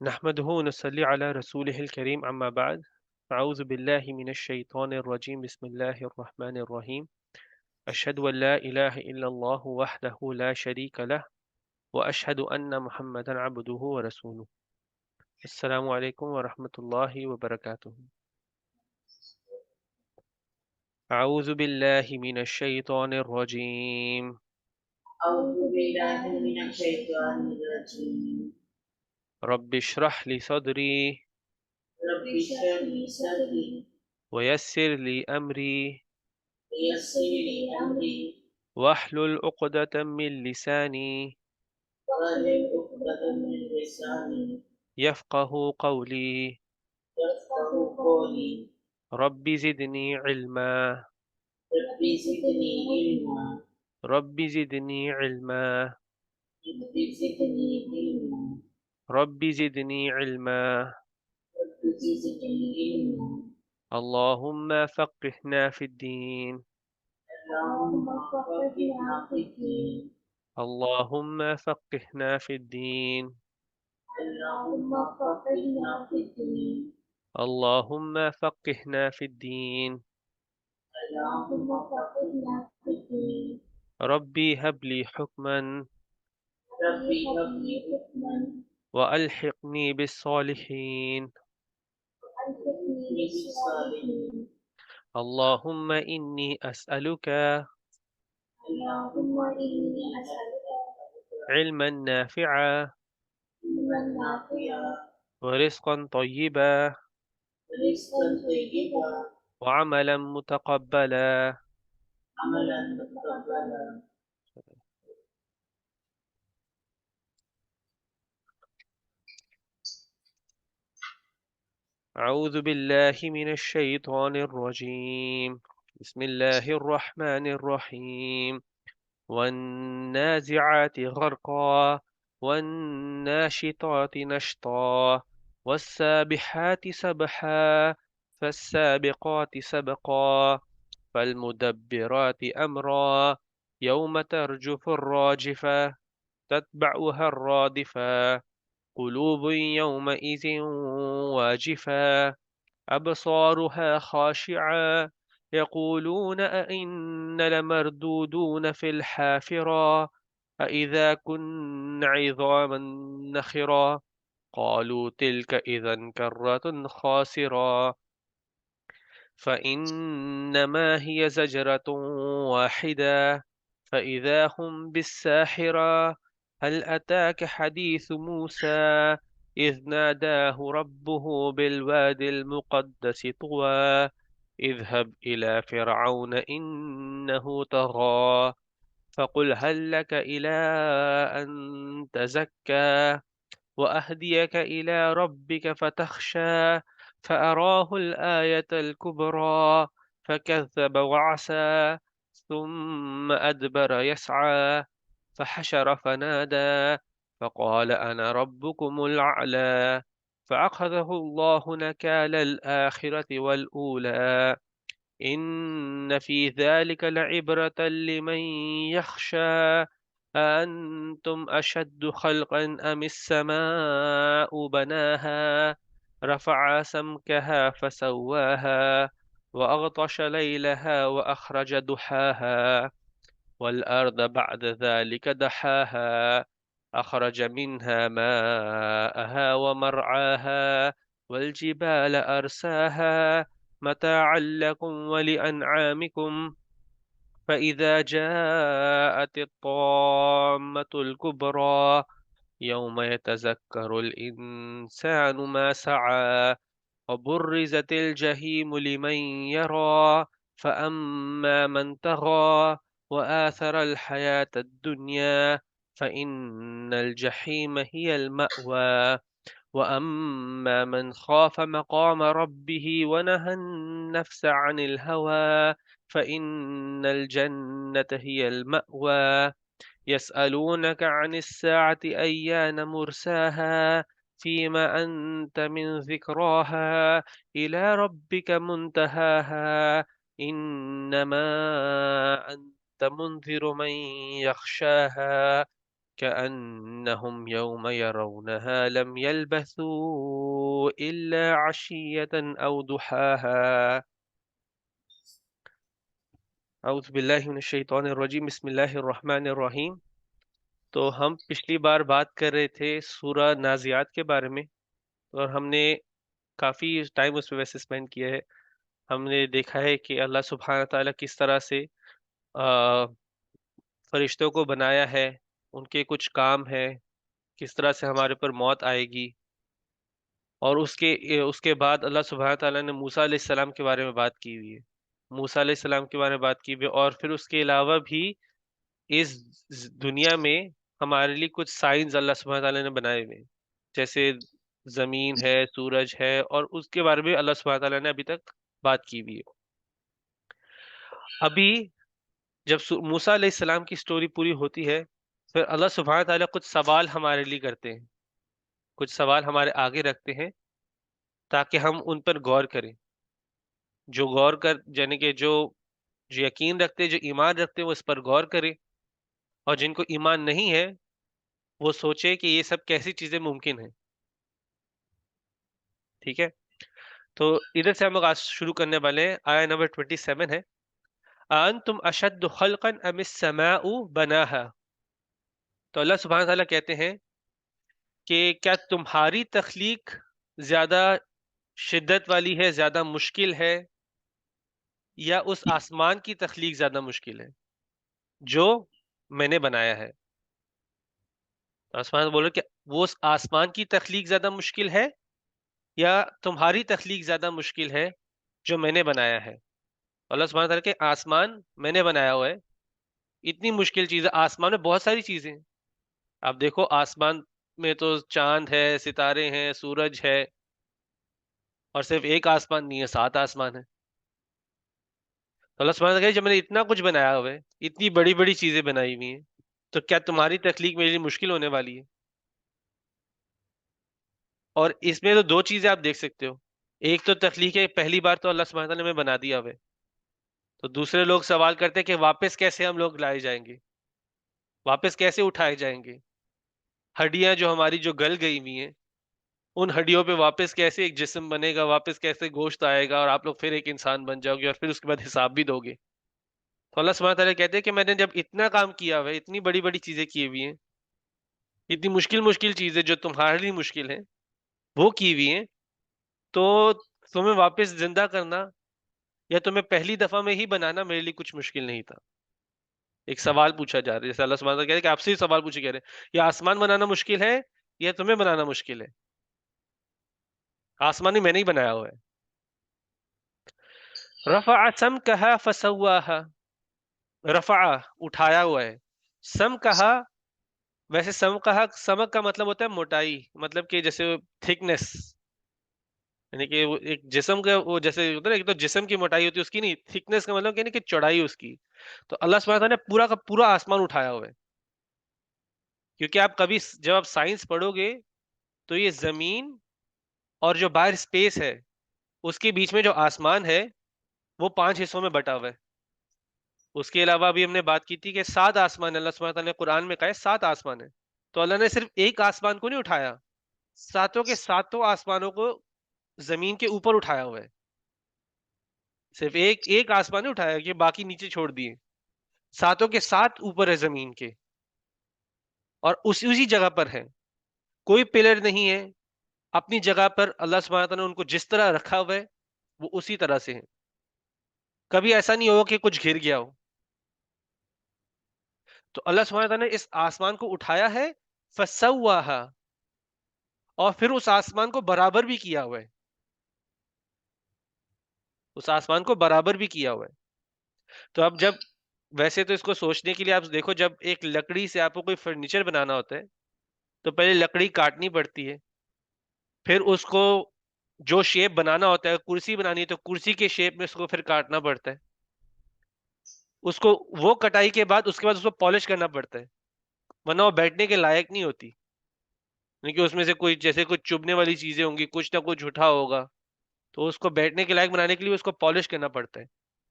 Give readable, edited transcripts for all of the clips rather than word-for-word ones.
نحمده ونصلي على رسوله الكريم أما بعد. أعوذ بالله من الشيطان الرجيم. بسم الله الرحمن الرحيم. أشهد أن لا إله إلا الله وحده لا شريك له وأشهد أن محمدا عبده ورسوله. السلام عليكم ورحمة الله وبركاته. أعوذ بالله من الشيطان الرجيم. أعوذ بالله من الشيطان الرجيم. رب اشرح لي صدري رب اشرح لي صدري ويسر لي أمري ويسر لي أمري واحلل عقدة من لساني واحلل عقدة من لساني يفقه قولي. يفقهوا قولي. رب زدني علما. رب زدني علما. رب زدني علما. رب زدني علما. رب زدني علما. رب زدني علما. اللهم فقهنا في الدين. اللهم فقهنا في الدين. اللهم فقهنا في الدين. اللهم فقهنا في الدين. اللهم فقهنا في الدين. اللهم فقهنا في الدين. ربي هب لي حكما ربي هب لي حكما وألحقني بالصالحين. وألحقني بالصالحين. اللهم إني أسألك اللهم إني أسألك علما نافعا علما نافعا ورزقا طيبا ورزقا طيبا وعملا متقبلا. عملا متقبلا. أعوذ بالله من الشيطان الرجيم. بسم الله الرحمن الرحيم. والنازعات غرقا والناشطات نشطا والسابحات سبحا فالسابقات سبقا فالمدبرات أمرا يوم ترجف الراجفة تتبعها الرادفة قلوب يومئذ واجفة أبصارها خاشعة يقولون أئنا لمردودون في الحافرة أإذا كنا عظاما نخرا قالوا تلك إذا كرة خاسرة فإنما هي زجرة واحدة فإذا هم بالساحرة هل أتاك حديث موسى إذ ناداه ربه بالواد المقدس طوى اذهب إلى فرعون إنه طغى فقل هل لك إلى أن تزكى وأهديك إلى ربك فتخشى فأراه الآية الكبرى فكذب وعصى ثم أدبر يسعى فحشر فنادى فقال أنا ربكم الأعلى فأخذه الله نكال الآخرة والأولى إن في ذلك لعبرة لمن يخشى أأنتم أشد خلقا أم السماء بناها رفع سمكها فسواها وأغطش ليلها وأخرج ضحاها والأرض بعد ذلك دحاها أخرج منها ماءها ومرعاها والجبال أرساها متاعا لكم ولأنعامكم فإذا جاءت الطامة الكبرى يوم يتذكر الإنسان ما سعى وبرزت الجحيم لمن يرى فأما من طغى وآثر الحياة الدنيا فإن الجحيم هي المأوى وأما من خاف مقام ربه ونهى النفس عن الهوى فإن الجنة هي المأوى يسألونك عن الساعة أيان مرساها فيما أنت من ذكراها إلى ربك منتهاها إنما أنت منذر من يخشاها كأنهم يوم يرونها لم يلبثوا إلا عشية أو ضحاها اعوذ باللہ من الشیطان الرجیم بسم اللہ الرحمن الرحیم. تو ہم پچھلی بار بات کر رہے تھے سورہ نازعات کے بارے میں، اور ہم نے کافی ٹائم اس پہ ویسے اسپینڈ کیا ہے. ہم نے دیکھا ہے کہ اللہ سبحانہ تعالیٰ کس طرح سے فرشتوں کو بنایا ہے، ان کے کچھ کام ہے، کس طرح سے ہمارے پر موت آئے گی. اور اس کے بعد اللہ سبحانہ تعالیٰ نے موسیٰ علیہ السلام کے بارے میں بات کی ہوئی ہے، موسیٰ علیہ السلام کے بارے میں بات کی ہوئی ہے. اور پھر اس کے علاوہ بھی اس دنیا میں ہمارے لیے کچھ سائنز اللہ سبحانہ تعالیٰ نے بنائے ہوئے ہیں، جیسے زمین ہے، سورج ہے، اور اس کے بارے میں اللہ سبحانہ تعالیٰ نے ابھی تک بات کی ہوئی ہے. ابھی جب موسیٰ علیہ السلام کی سٹوری پوری ہوتی ہے، پھر اللہ سبحانہ تعالیٰ کچھ سوال ہمارے لیے کرتے ہیں، کچھ سوال ہمارے آگے رکھتے ہیں تاکہ ہم ان پر غور کریں. جو غور کر یعنی کہ جو یقین رکھتے، جو ایمان رکھتے، وہ اس پر غور کریں، اور جن کو ایمان نہیں ہے وہ سوچے کہ یہ سب کیسی چیزیں ممکن ہیں. ٹھیک ہے، تو ادھر سے ہم لوگ آج شروع کرنے والے ہیں. آیا نمبر 27 ہے، انتم اشد خلقا ام السماء بناها. تو اللہ سبحانہ تعالیٰ کہتے ہیں کہ کیا تمہاری تخلیق زیادہ شدت والی ہے، زیادہ مشکل ہے، یا اس آسمان کی تخلیق زیادہ مشکل ہے جو میں نے بنایا ہے. آسمان بولو کہ وہ اس آسمان کی تخلیق زیادہ مشکل ہے یا تمہاری تخلیق زیادہ مشکل ہے جو میں نے بنایا ہے. اللہ سبحانہ تعالیٰ کہ آسمان میں نے بنایا ہوا ہے، اتنی مشکل چیز ہے. آسمان میں بہت ساری چیزیں ہیں، آپ دیکھو آسمان میں تو چاند ہے، ستارے ہیں، سورج ہے، اور صرف ایک آسمان نہیں ہے، 7 آسمان ہے. تو اللہ سبحانہ تعالیٰ کہ جب میں نے اتنا کچھ بنایا ہوا ہے، اتنی بڑی بڑی چیزیں بنائی ہوئی ہیں، تو کیا تمہاری تخلیق میرے لیے مشکل ہونے والی ہے؟ اور اس میں تو 2 چیزیں آپ دیکھ سکتے ہو. ایک تو تخلیق ہے، پہلی بار تو اللہ سبحانہ تعالیٰ نے ہمیں بنا دیا ہوا ہے، تو دوسرے لوگ سوال کرتے ہیں کہ واپس کیسے ہم لوگ لائے جائیں گے، واپس کیسے اٹھائے جائیں گے. ہڈیاں جو ہماری جو گل گئی ہوئی ہیں، ان ہڈیوں پہ واپس کیسے ایک جسم بنے گا، واپس کیسے گوشت آئے گا، اور آپ لوگ پھر ایک انسان بن جاؤ گے، اور پھر اس کے بعد حساب بھی دو گے. تو اللہ سبحانہ تعالیٰ کہتے ہیں کہ میں نے جب اتنا کام کیا ہوا ہے، اتنی بڑی بڑی چیزیں کی ہوئی ہیں، اتنی مشکل مشکل چیزیں جو تمہارے لیے مشکل ہیں وہ کی ہوئی ہیں، تو تمہیں واپس زندہ کرنا یا تمہیں پہلی دفعہ میں ہی بنانا میرے لیے کچھ مشکل نہیں تھا. ایک سوال پوچھا جا رہا ہے، جیسے اللہ سبحانہ تعالیٰ کہتے ہیں کہ آپ سے ہی سوال پوچھے کہہ رہے ہیں یہ آسمان بنانا مشکل ہے یا تمہیں بنانا مشکل ہے. آسمان میں نے ہی بنایا ہوا ہے. رفع سمکہا فسواہا، رفع اٹھایا ہوا ہے، سم کہا. ویسے سمک کا مطلب ہوتا ہے موٹائی، مطلب کہ جیسے تھکنس، یعنی کہ وہ ایک جسم کا وہ جیسے ہوتا ہے نا، ایک تو جسم کی موٹائی ہوتی ہے اس کی، نہیں تھکنس کا مطلب کہ چوڑائی اس کی. تو اللہ سبحانہ تعالیٰ نے پورا کا پورا آسمان اٹھایا ہوا ہے. کیونکہ آپ کبھی جب آپ سائنس پڑھو گے تو یہ زمین اور جو باہر اسپیس ہے اس کے بیچ میں جو آسمان ہے وہ 5 حصوں میں بٹا ہوا ہے. اس کے علاوہ بھی ہم نے بات کی تھی کہ 7 آسمان اللہ سبحانہ تعالیٰ نے قرآن میں کہا ہے 7 آسمان ہے. تو اللہ نے صرف ایک آسمان کو نہیں اٹھایا، ساتوں کے ساتوں آسمانوں کو زمین کے اوپر اٹھایا ہوا ہے. صرف ایک آسمان نہیں اٹھایا کہ باقی نیچے چھوڑ دیے، ساتوں کے ساتھ اوپر ہے زمین کے، اور اسی جگہ پر ہے، کوئی پلر نہیں ہے. اپنی جگہ پر اللہ سبحانہ تعالیٰ نے ان کو جس طرح رکھا ہوا ہے وہ اسی طرح سے ہے. کبھی ایسا نہیں ہوگا کہ کچھ گر گیا ہو. تو اللہ سبحانہ تعالیٰ نے اس آسمان کو اٹھایا ہے، فسواہا، اور پھر اس آسمان کو برابر بھی کیا ہوا ہے، اس آسمان کو برابر بھی کیا ہوا ہے. تو اب جب ویسے تو اس کو سوچنے کے لیے آپ دیکھو، جب ایک لکڑی سے آپ کو کوئی فرنیچر بنانا ہوتا ہے تو پہلے لکڑی کاٹنی پڑتی ہے، پھر اس کو جو شیپ بنانا ہوتا ہے، کرسی بنانی ہے تو کرسی کے شیپ میں اس کو پھر کاٹنا پڑتا ہے، اس کو وہ کٹائی کے بعد اس کو پالش کرنا پڑتا ہے، ورنہ وہ بیٹھنے کے لائق نہیں ہوتی. کہ اس میں سے کوئی جیسے کچھ چبھنے والی چیزیں ہوں گی، کچھ نہ کچھ اٹھا ہوگا، تو اس کو بیٹھنے کے لائق بنانے کے لیے اس کو پالش کرنا پڑتا ہے.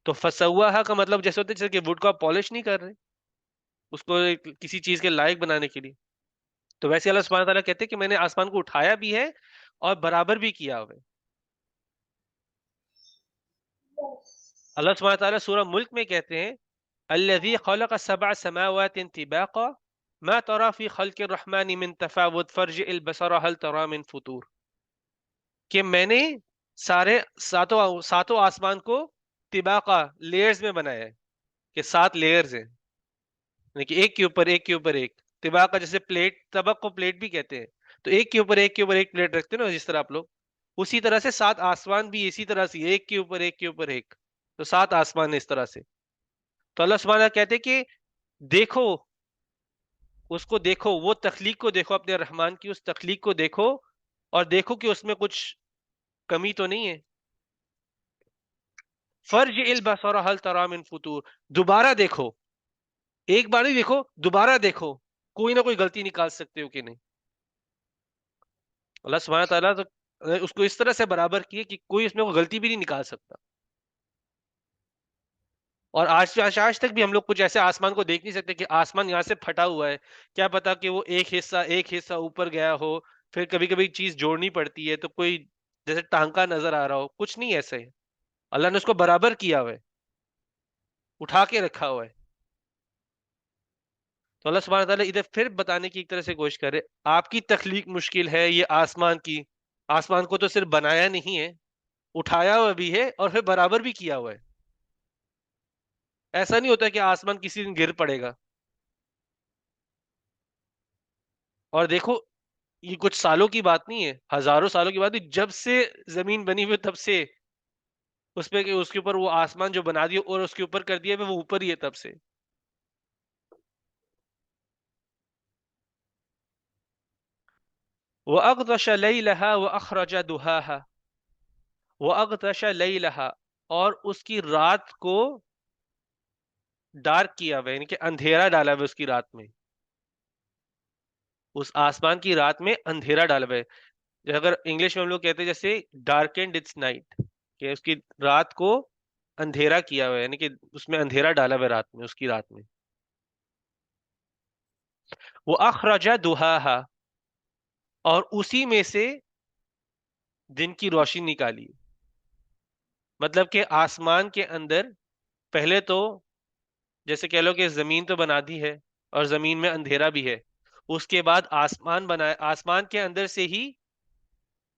تو فسواہا کا مطلب جیسے ہوتا ہے جیسے کہ وڈ کو آپ پالش نہیں کر رہے، اس کو کسی چیز کے لائق بنانے کے لیے. تو ویسے اللہ سبحانہ تعالیٰ کہتے ہیں کہ میں نے آسمان کو اٹھایا بھی ہے اور برابر بھی کیا ہوا ہے. اللہ سبحانہ تعالیٰ سورہ ملک میں کہتے ہیں الذی خلق سبع سماوات طباقا ما ترى في خلق الرحمن من تفاوت فارجع البصر هل ترى من فطور، کہ میں نے ساتوں آسمان کو طباقا لیئرز میں بنایا ہے، کہ 7 لیئرز ہیں، یعنی کہ ایک کے اوپر ایک کے اوپر ایک. طباقا جیسے پلیٹ، طبق کو پلیٹ بھی کہتے ہیں، تو ایک کے اوپر ایک کے اوپر ایک پلیٹ رکھتے ہیں نا جس طرح آپ لوگ، اسی طرح سے 7 آسمان بھی اسی طرح سے ایک کے اوپر ایک کے اوپر ایک، تو 7 آسمان اس طرح سے. تو اللہ سبحانہ کہتے کہ دیکھو اس کو، دیکھو وہ تخلیق کو، دیکھو اپنے رحمان کی اس تخلیق کو دیکھو، اور دیکھو کہ اس میں کچھ کمی تو نہیں ہے. فرج البصر هل ترى من فطور، دوبارہ دیکھو، ایک بار نہیں دیکھو، دوبارہ دیکھو، کوئی نہ کوئی غلطی نکال سکتے ہو کہ نہیں. اللہ سبحانہ تعالیٰ تو اس کو اس طرح سے برابر کیے کہ کوئی اس میں کوئی غلطی بھی نہیں نکال سکتا. اور آج تک بھی ہم لوگ کچھ ایسے آسمان کو دیکھ نہیں سکتے کہ آسمان یہاں سے پھٹا ہوا ہے، کیا پتا کہ وہ ایک حصہ اوپر گیا ہو، پھر کبھی کبھی چیز جوڑنی پڑتی ہے تو کوئی جیسے ٹانکا نظر آ رہا ہو، کچھ نہیں ایسے ہے. اللہ نے اس کو برابر کیا ہوا ہے، اٹھا کے رکھا ہوا ہے. تو اللہ سبحانہ تعالیٰ ادھر پھر بتانے کی ایک طرح سے کوشش کرے آپ کی تخلیق مشکل ہے، یہ آسمان کی، آسمان کو تو صرف بنایا نہیں ہے، اٹھایا ہوا بھی ہے اور پھر برابر بھی کیا ہوا ہے. ایسا نہیں ہوتا کہ آسمان کسی دن گر پڑے گا. اور دیکھو یہ کچھ سالوں کی بات نہیں ہے، ہزاروں سالوں کی بات نہیں، جب سے زمین بنی ہوئی تب سے اس پہ اس کے اوپر وہ آسمان جو بنا دیا اور اس کے اوپر کر دیا وہ اوپر ہی ہے تب سے. وَأَغْطَشَ لَيْلَهَا وَأَخْرَجَ دُهَاهَا، وَأَغْطَشَ لَيْلَهَا، اور اس کی رات کو ڈارک کیا ہوا ہے، یعنی کہ اندھیرا ڈالا ہوا ہے اس کی رات میں، اس آسمان کی رات میں اندھیرا ڈالا ہوا ہے. اگر انگلش میں ہم لوگ کہتے ہیں جیسے ڈارکنڈ اٹس نائٹ، کہ اس کی رات کو اندھیرا کیا ہوا ہے، یعنی کہ اس میں اندھیرا ڈالا ہوا ہے رات میں، اس کی رات میں. وہ اخرج دہاہا، اور اسی میں سے دن کی روشنی نکالی. مطلب کہ آسمان کے اندر پہلے تو جیسے کہہ لو کہ زمین تو بنا دی ہے اور زمین میں اندھیرا بھی ہے، اس کے بعد آسمان بنایا، آسمان کے اندر سے ہی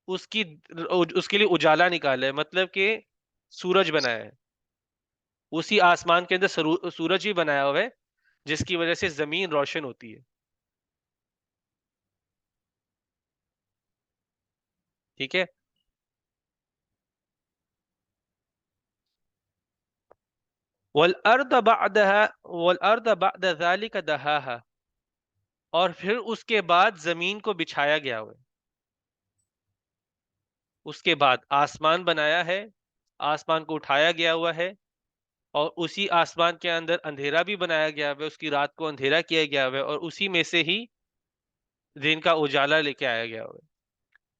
اس کی اس کے لیے اجالا نکالا ہے، مطلب کہ سورج بنایا ہے. اسی آسمان کے اندر سورج ہی بنایا ہوا ہے جس کی وجہ سے زمین روشن ہوتی ہے. ٹھیک ہے. وَالْأَرْضَ بَعْدَ ذَلِكَ دَحَاهَا، اور پھر اس کے بعد زمین کو بچھایا گیا ہوا ہے. اس کے بعد آسمان بنایا ہے، آسمان کو اٹھایا گیا ہوا ہے، اور اسی آسمان کے اندر اندھیرا بھی بنایا گیا ہوا ہے، اس کی رات کو اندھیرا کیا گیا ہوا ہے، اور اسی میں سے ہی دن کا اجالا لے کے آیا گیا ہوا ہے.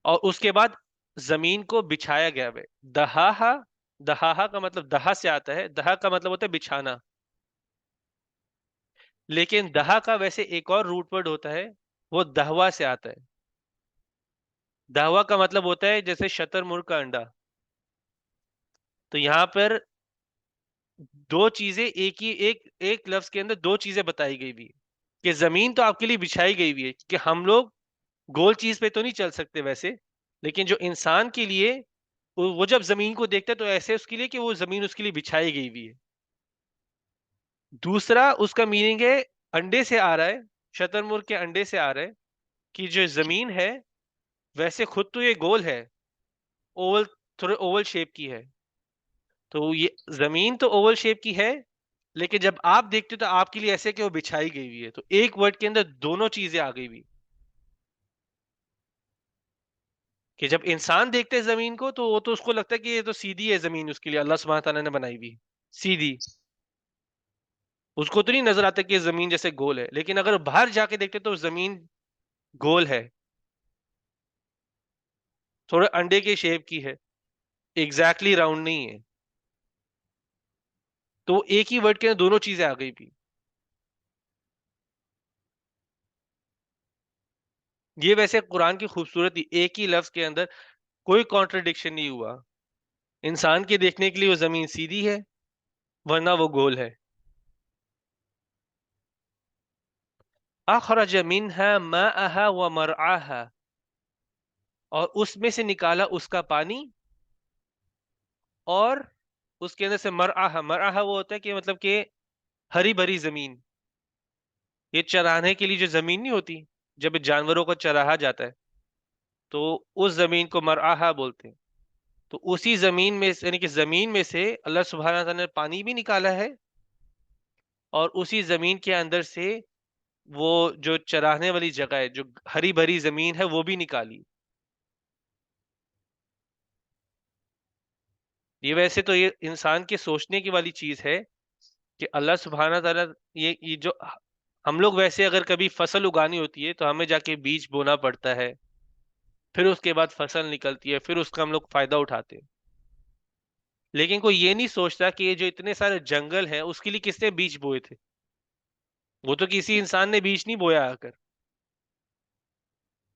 اور اس کے بعد زمین کو بچھایا گیا ہوا ہے. دہاہا، دہاہا کا مطلب دہا سے آتا ہے، دہا کا مطلب ہوتا ہے بچھانا، لیکن دہا کا ویسے ایک اور روٹ ورڈ ہوتا ہے، وہ دہوا سے آتا ہے. دہوا کا مطلب ہوتا ہے جیسے شتر مرغ کا انڈا. تو یہاں پر دو چیزیں ایک لفظ کے اندر دو چیزیں بتائی گئی بھی، کہ زمین تو آپ کے لیے بچھائی گئی ہوئی ہے کہ ہم لوگ گول چیز پہ تو نہیں چل سکتے ویسے، لیکن جو انسان کے لیے وہ جب زمین کو دیکھتا ہے تو ایسے اس کے لیے کہ وہ زمین اس کے لیے بچھائی گئی ہوئی ہے. دوسرا اس کا میننگ ہے انڈے سے آ رہا ہے، شتر مرغ کے انڈے سے آ رہا ہے، کہ جو زمین ہے ویسے خود تو یہ گول ہے، اوول، تھوڑے اوول شیپ کی ہے. تو یہ زمین تو اوول شیپ کی ہے، لیکن جب آپ دیکھتے تو آپ کے لیے ایسے کہ وہ بچھائی گئی ہوئی ہے. تو ایک ورڈ کے اندر دونوں چیزیں آ گئی ہوئی، کہ جب انسان دیکھتے زمین کو تو وہ تو اس کو لگتا ہے کہ یہ تو سیدھی ہے زمین، اس کے لیے اللہ سبحانہ تعالیٰ نے بنائی ہوئی سیدھی، اس کو تو نہیں نظر آتا کہ یہ زمین جیسے گول ہے. لیکن اگر باہر جا کے دیکھتے تو زمین گول ہے، تھوڑے انڈے کے شیپ کی ہے، ایگزیکٹلی راؤنڈ نہیں ہے. تو ایک ہی ورڈ کے اندر دونوں چیزیں آ گئی بھی. یہ ویسے قرآن کی خوبصورتی، ایک ہی لفظ کے اندر کوئی کانٹرڈکشن نہیں ہوا. انسان کے دیکھنے کے لیے وہ زمین سیدھی ہے ورنہ وہ گول ہے. اخرج منها ماءها ومرعاها، اور اس میں سے نکالا اس کا پانی اور اس کے اندر سے مرعاها. مرعاها وہ ہوتا ہے کہ مطلب کہ ہری بھری زمین. یہ چرانے کے لیے جو زمین نہیں ہوتی، جب جانوروں کو چراہا جاتا ہے تو اس زمین کو مرعاها بولتے ہیں. تو اسی زمین میں یعنی کہ زمین میں سے اللہ سبحانہ تعالیٰ نے پانی بھی نکالا ہے، اور اسی زمین کے اندر سے وہ جو چرانے والی جگہ ہے، جو ہری بھری زمین ہے، وہ بھی نکالی. یہ ویسے تو یہ انسان کے سوچنے کی والی چیز ہے کہ اللہ سبحانہ تعالیٰ یہ جو ہم لوگ ویسے اگر کبھی فصل اگانی ہوتی ہے تو ہمیں جا کے بیج بونا پڑتا ہے، پھر اس کے بعد فصل نکلتی ہے، پھر اس کا ہم لوگ فائدہ اٹھاتے ہیں. لیکن کوئی یہ نہیں سوچتا کہ یہ جو اتنے سارے جنگل ہیں اس کے لیے کس نے بیج بوئے تھے. وہ تو کسی انسان نے بیج نہیں بویا آ کر.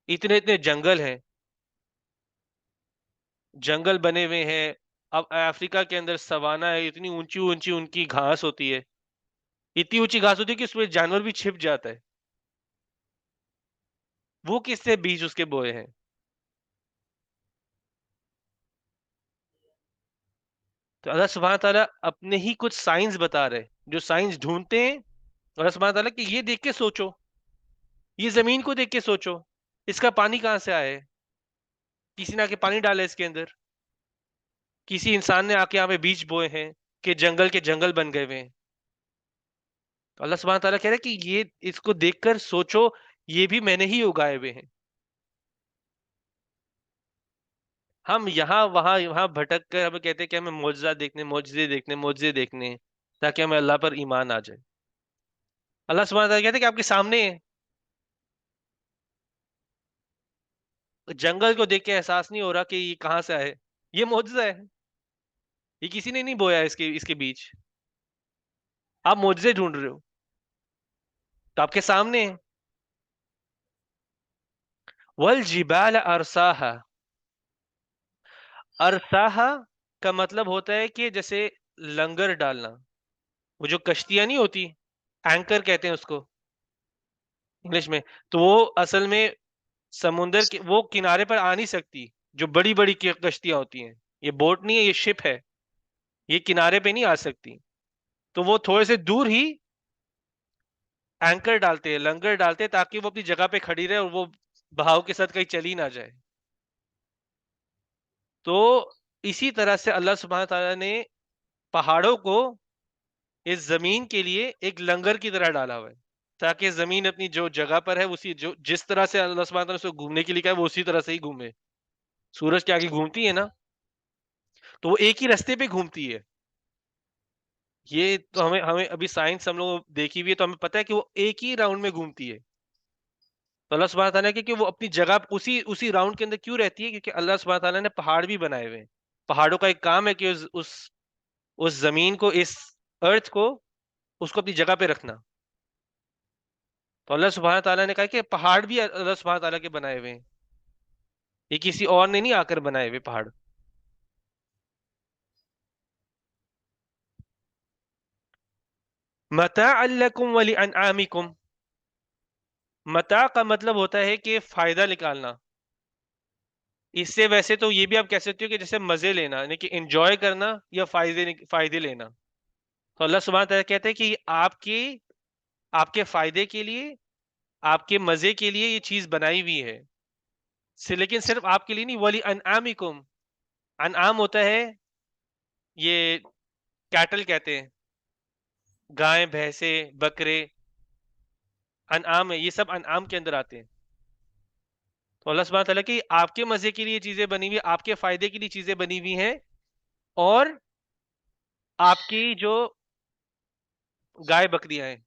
اتنے اتنے جنگل ہیں، جنگل بنے ہوئے ہیں. اب افریقہ کے اندر سوانا ہے، اتنی اونچی اونچی ان کی گھاس ہوتی ہے، اتنی اونچی گھاس ہوتی ہے کہ اس میں جانور بھی چھپ جاتا ہے. وہ کس سے بیج اس کے بوئے ہیں؟ تو اللہ سبحانہ تعالیٰ اپنے ہی کچھ سائنس بتا رہے، جو سائنس ڈھونڈتے ہیں. اللہ سبحانہ تعالیٰ کہ یہ دیکھ کے سوچو، یہ زمین کو دیکھ کے سوچو، اس کا پانی کہاں سے آئے؟ کسی نے آ کے پانی ڈالا اس کے اندر؟ کسی انسان نے آ کے یہاں پہ بیج بوئے ہیں کہ جنگل کے جنگل بن گئے ہوئے ہیں؟ تو اللہ سبحانہ تعالیٰ کہہ رہے کہ یہ اس کو دیکھ کر سوچو، یہ بھی میں نے ہی اگائے ہوئے ہیں. ہم یہاں وہاں بھٹک کر ہمیں کہتے ہیں کہ ہمیں معجزہ دیکھنے، معجزے دیکھنے، معجزے دیکھنے، تاکہ ہمیں اللہ پر ایمان آ جائے. اللہ سبحانہ تعالیٰ کہتے ہیں کہ آپ کے سامنے ہے. جنگل کو دیکھ کے احساس نہیں ہو رہا کہ یہ کہاں سے آئے؟ یہ معجزہ ہے. یہ کسی نے نہیں بویا اس کے بیچ. آپ معجزے ڈھونڈ رہے ہو تو آپ کے سامنے ہے. والجبال ارساها، ارساها کا مطلب ہوتا ہے کہ جیسے لنگر ڈالنا. وہ جو کشتیاں نہیں ہوتی، اینکر کہتے ہیں اس کو انگلش میں. تو وہ اصل میں سمندر کے وہ کنارے پر آ نہیں سکتی. جو بڑی بڑی کشتیاں ہوتی ہیں، یہ بوٹ نہیں ہے، یہ شپ ہے، یہ کنارے پہ نہیں آ سکتی. تو وہ تھوڑے سے دور ہی اینکر ڈالتے ہیں، لنگر ڈالتے ہیں، تاکہ وہ اپنی جگہ پہ کھڑی رہے اور وہ بہاؤ کے ساتھ کہیں چلی نہ جائے. تو اسی طرح سے اللہ سبحانہ تعالیٰ نے پہاڑوں کو اس زمین کے لیے ایک لنگر کی طرح ڈالا ہوا ہے، تاکہ زمین اپنی جو جگہ پر ہے اسی جس طرح سے اللہ سبحانہ تعالیٰ نے اس کو گھومنے کے لیے کہا ہے وہ اسی طرح سے ہی گھومے. سورج کے آگے گھومتی ہے نا، تو وہ ایک ہی رستے پہ گھومتی ہے. یہ تو ہمیں ابھی سائنس ہم لوگ دیکھی ہوئی ہے، تو ہمیں پتہ ہے کہ وہ ایک ہی راؤنڈ میں گھومتی ہے. تو اللہ سبحانہ تعالیٰ کہ وہ اپنی جگہ اسی راؤنڈ کے اندر کیوں رہتی ہے؟ کیونکہ اللہ سبحانہ تعالیٰ نے پہاڑ بھی بنائے ہوئے ہیں. پہاڑوں کا ایک کام ہے کہ اس زمین کو، اس ارتھ کو، اس کو اپنی جگہ پہ رکھنا. تو اللہ سبحانہ تعالیٰ نے کہا کہ پہاڑ بھی اللہ سبحانہ تعالیٰ کے بنائے ہوئے ہیں، یہ کسی اور نے نہیں آ کر بنائے ہوئے پہاڑ. متاعا لکم ولانعامکم، متاع کا مطلب ہوتا ہے کہ فائدہ نکالنا. اس سے ویسے تو یہ بھی آپ کہہ سکتے ہو کہ جیسے مزے لینا، یعنی کہ انجوائے کرنا یا فائدے لینا. تو اللہ سبحانہ تعالیٰ کہتے ہیں کہ آپ کے فائدے کے لیے، آپ کے مزے کے لیے یہ چیز بنائی ہوئی ہے. لیکن صرف آپ کے لیے نہیں، ولی انعامکم، انعام ہوتا ہے یہ کیٹل کہتے ہیں، گائیں، بھینسیں، بکرے، انعام ہے، یہ سب انعام کے اندر آتے ہیں. تو اللہ سبحانہ تعالیٰ کی آپ کے مزے کے لیے چیزیں بنی ہوئی، آپ کے فائدے کے لیے چیزیں بنی ہوئی ہیں، اور آپ کی جو گائے بکریاں ہیں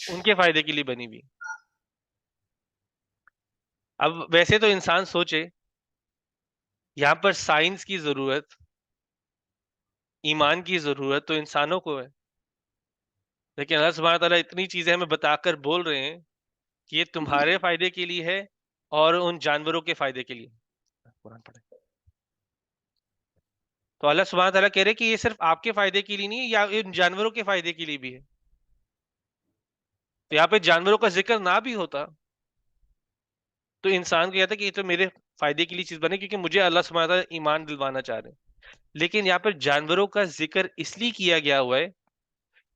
ان کے فائدے کے لیے بنی ہوئی. اب ویسے تو انسان سوچے، یہاں پر سائنس کی ضرورت، ایمان کی ضرورت تو انسانوں کو ہے، لیکن اللہ سبحانہ تعالیٰ اتنی چیزیں ہمیں بتا کر بول رہے ہیں کہ یہ تمہارے فائدے کے لیے ہے اور ان جانوروں کے فائدے کے لیے. قرآن پڑھیں. تو اللہ سبحانہ تعالیٰ کہہ رہے کہ یہ صرف آپ کے فائدے کے لیے نہیں ہے، یا ان جانوروں کے فائدے کے لیے بھی ہے. تو یہاں پہ جانوروں کا ذکر نہ بھی ہوتا تو انسان کو کہتا ہے کہ یہ تو میرے فائدے کے لیے چیز بنے، کیونکہ مجھے اللہ سبحانہ تعالیٰ ایمان دلوانا چاہ رہے ہیں. لیکن یہاں پر جانوروں کا ذکر اس لیے کیا گیا ہوا ہے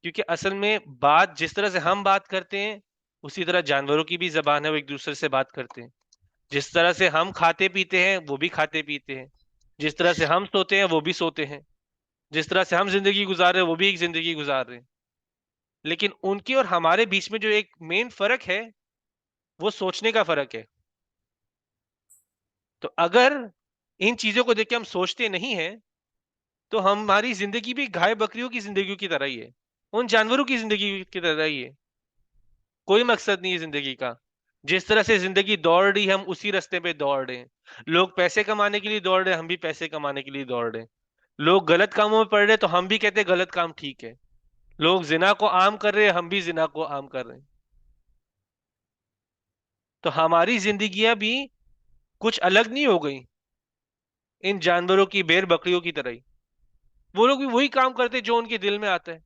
کیونکہ اصل میں بات جس طرح سے ہم بات کرتے ہیں اسی طرح جانوروں کی بھی زبان ہے، وہ ایک دوسرے سے بات کرتے ہیں. جس طرح سے ہم کھاتے پیتے ہیں وہ بھی کھاتے پیتے ہیں، جس طرح سے ہم سوتے ہیں وہ بھی سوتے ہیں، جس طرح سے ہم زندگی گزار رہے ہیں وہ بھی ایک زندگی گزار رہے ہیں. لیکن ان کی اور ہمارے بیچ میں جو ایک مین فرق ہے وہ سوچنے کا فرق ہے. تو اگر ان چیزوں کو دیکھ کے ہم سوچتے نہیں ہیں تو ہماری زندگی بھی گائے بکریوں کی زندگیوں کی طرح ہی ہے، ان جانوروں کی زندگی کی طرح ہی ہے. کوئی مقصد نہیں ہے زندگی کا. جس طرح سے زندگی دوڑ رہی ہے ہم اسی رستے پہ دوڑ رہے ہیں. لوگ پیسے کمانے کے لیے دوڑ رہے ہیں، ہم بھی پیسے کمانے کے لیے دوڑ رہے ہیں. لوگ غلط کاموں میں پڑ رہے ہیں تو ہم بھی کہتے ہیں غلط کام ٹھیک ہے. لوگ زنا کو عام کر رہے ہیں، ہم بھی زنا کو عام کر رہے ہیں. تو ہماری زندگیاں بھی کچھ الگ نہیں ہو گئی ان جانوروں کی، بیر بکریوں کی طرح ہی. وہ لوگ بھی وہی کام کرتے جو ان کے دل میں آتا ہے.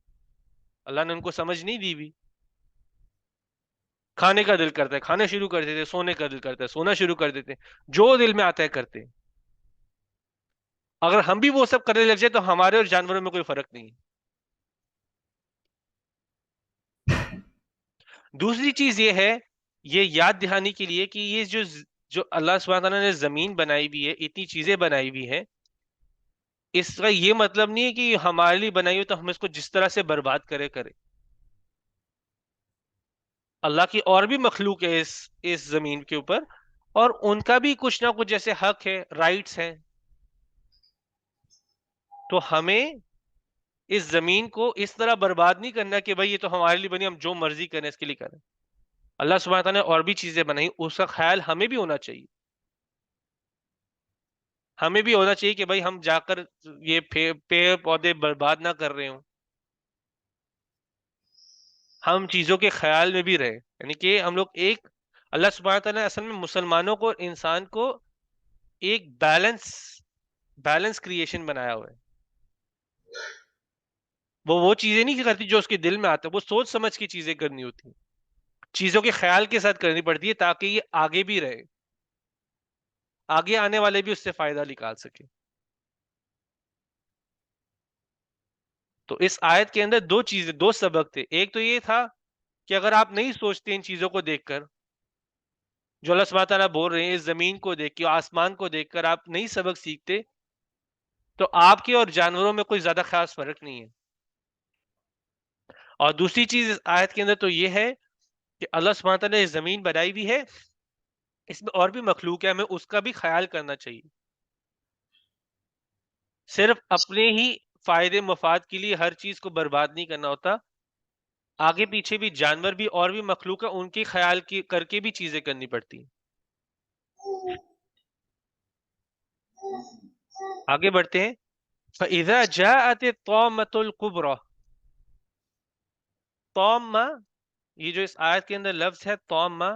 اللہ نے ان کو سمجھ نہیں دی بھی. کھانے کا دل کرتا ہے کھانا شروع کر دیتے، سونے کا دل کرتا ہے سونا شروع کر دیتے، جو دل میں آتا ہے کرتے. اگر ہم بھی وہ سب کرنے لگ جائے تو ہمارے اور جانوروں میں کوئی فرق نہیں ہے. دوسری چیز یہ ہے، یہ یاد دہانی کے لیے کہ یہ جو اللہ سبحانہ تعالیٰ نے زمین بنائی ہوئی ہے، اتنی چیزیں بنائی ہوئی ہیں، اس کا یہ مطلب نہیں ہے کہ ہمارے لیے بنائی ہوئی تو ہم اس کو جس طرح سے برباد کرے. اللہ کی اور بھی مخلوق ہے اس زمین کے اوپر، اور ان کا بھی کچھ نہ کچھ جیسے حق ہے، رائٹس ہیں. تو ہمیں اس زمین کو اس طرح برباد نہیں کرنا کہ بھائی یہ تو ہمارے لیے بنی، ہم جو مرضی کریں اس کے لیے کریں. اللہ سبحانہ تعالیٰ نے اور بھی چیزیں بنائی، اس کا خیال ہمیں بھی ہونا چاہیے. ہمیں بھی ہونا چاہیے کہ بھائی ہم جا کر یہ پیڑ پودے برباد نہ کر رہے ہوں، ہم چیزوں کے خیال میں بھی رہے. یعنی کہ ہم لوگ ایک، اللہ سبحانہ تعالیٰ نے اصل میں مسلمانوں کو، انسان کو ایک بیلنس کریشن بنایا ہوا ہے. وہ چیزیں نہیں کرتی جو اس کے دل میں آتا ہے، وہ سوچ سمجھ کی چیزیں کرنی ہوتی ہیں، چیزوں کے خیال کے ساتھ کرنی پڑتی ہے تاکہ یہ آگے بھی رہے، آگے آنے والے بھی اس سے فائدہ نکال سکے. تو اس آیت کے اندر دو سبق تھے. ایک تو یہ تھا کہ اگر آپ نہیں سوچتے ان چیزوں کو دیکھ کر جو اللہ سبحانہ تعالیٰ بول رہے ہیں، اس زمین کو دیکھ کے، آسمان کو دیکھ کر آپ نہیں سبق سیکھتے تو آپ کے اور جانوروں میں کوئی زیادہ خاص فرق نہیں ہے. اور دوسری چیز اس آیت کے اندر تو یہ ہے کہ اللہ سبحانہ تعالیٰ نے زمین بنائی بھی ہے، اس میں اور بھی مخلوق ہے، ہمیں اس کا بھی خیال کرنا چاہیے. صرف اپنے ہی فائدے مفاد کے لیے ہر چیز کو برباد نہیں کرنا ہوتا. آگے پیچھے بھی جانور بھی اور بھی مخلوق ہے، ان کے خیال کر کے بھی چیزیں کرنی پڑتی ہیں. آگے بڑھتے ہیں. فَإِذَا جَاءَتِ الطَّامَّةُ الْكُبْرَى. طامہ، یہ جو اس آیت کے اندر لفظ ہے طامہ،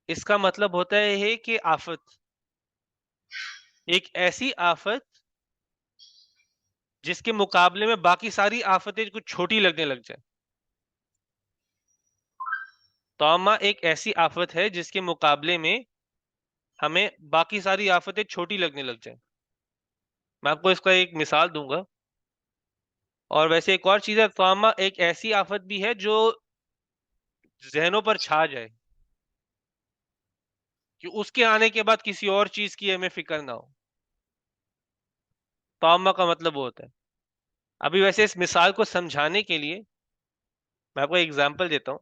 اس کا مطلب ہوتا ہے کہ آفت، ایک ایسی آفت جس کے مقابلے میں باقی ساری آفتیں کچھ چھوٹی لگنے لگ جائیں. طامہ ایک ایسی آفت ہے جس کے مقابلے میں ہمیں باقی ساری آفتیں چھوٹی لگنے لگ جائیں. میں آپ کو اس کا ایک مثال دوں گا. اور ویسے ایک اور چیز ہے، طامہ ایک ایسی آفت بھی ہے جو ذہنوں پر چھا جائے کہ اس کے آنے کے بعد کسی اور چیز کی ہمیں فکر نہ ہو. طامہ کا مطلب وہ ہوتا ہے. ابھی ویسے اس مثال کو سمجھانے کے لیے میں آپ کو ایگزامپل دیتا ہوں.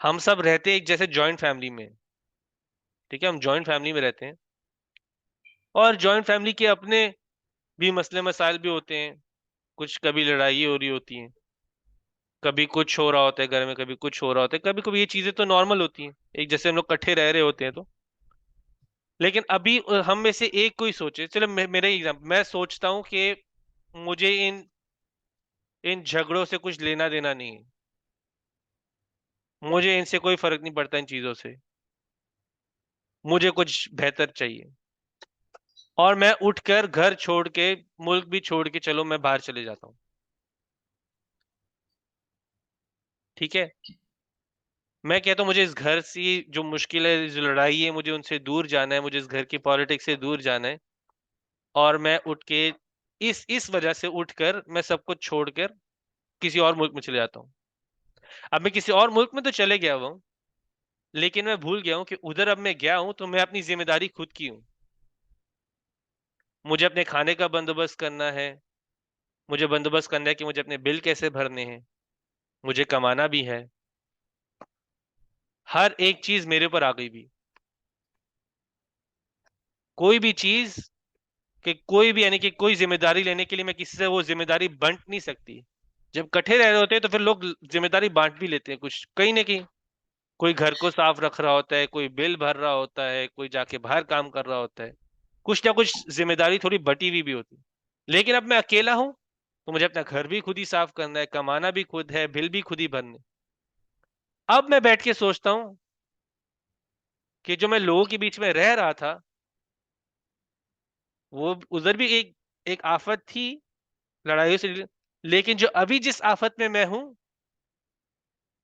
ہم سب رہتے ایک جیسے جوائنٹ فیملی میں، ٹھیک ہے، ہم جوائنٹ فیملی میں رہتے ہیں اور جوائنٹ فیملی کے اپنے بھی مسئلے مسائل بھی ہوتے ہیں. کچھ کبھی لڑائی ہو رہی ہوتی ہیں، کبھی کچھ ہو رہا ہوتا ہے گھر میں، کبھی کچھ ہو رہا ہوتا ہے، کبھی کبھی یہ چیزیں تو نارمل ہوتی ہیں، ایک جیسے ہم لوگ کٹھے رہ رہے ہوتے ہیں. تو لیکن ابھی ہم میں سے ایک کوئی سوچے، چلو میرے ایگزامپل، میں سوچتا ہوں کہ مجھے ان جھگڑوں سے کچھ لینا دینا نہیں ہے، مجھے ان سے کوئی فرق نہیں پڑتا ان چیزوں سے. مجھے کچھ بہتر چاہیے، اور میں اٹھ کر گھر چھوڑ کے، ملک بھی چھوڑ کے چلو میں باہر چلے جاتا ہوں، ٹھیک ہے، میں کہتا ہوں مجھے اس گھر سے جو مشکل ہے، جو لڑائی ہے، مجھے ان سے دور جانا ہے، مجھے اس گھر کی پالیٹکس سے دور جانا ہے، اور میں اٹھ کے اس وجہ سے اٹھ کر میں سب کچھ چھوڑ کر کسی اور ملک میں چلے جاتا ہوں۔ اب میں کسی اور ملک میں تو چلے گیا ہوا ہوں، لیکن میں بھول گیا ہوں کہ ادھر اب میں گیا ہوں تو میں اپنی ذمہ داری خود کی ہوں۔ مجھے اپنے کھانے کا بندوبست کرنا ہے، مجھے بندوبست کرنا ہے کہ مجھے اپنے بل کیسے بھرنے ہیں، مجھے کمانا بھی ہے، ہر ایک چیز میرے اوپر آ گئی بھی، کوئی بھی چیز، کہ کوئی بھی، یعنی کہ کوئی ذمہ داری لینے کے لیے میں کسی سے وہ ذمہ داری بانٹ نہیں سکتی۔ جب کٹھے رہ رہے ہوتے ہیں تو پھر لوگ ذمہ داری بانٹ بھی لیتے ہیں، کچھ کہیں نہ کہیں، کوئی گھر کو صاف رکھ رہا ہوتا ہے، کوئی بل بھر رہا ہوتا ہے، کوئی جا کے باہر کام کر رہا ہوتا ہے، کچھ نہ کچھ ذمہ داری تھوڑی بٹی ہوئی بھی ہوتی ہے۔ لیکن اب میں اکیلا ہوں تو مجھے اپنا گھر بھی خود ہی صاف کرنا ہے، کمانا بھی خود ہے، بل بھی خود ہی بھرنے۔ اب میں بیٹھ کے سوچتا ہوں کہ جو میں لوگوں کے بیچ میں رہ رہا تھا، وہ ادھر بھی ایک آفت تھی، لڑائیوں سے، لیکن جو ابھی جس آفت میں ہوں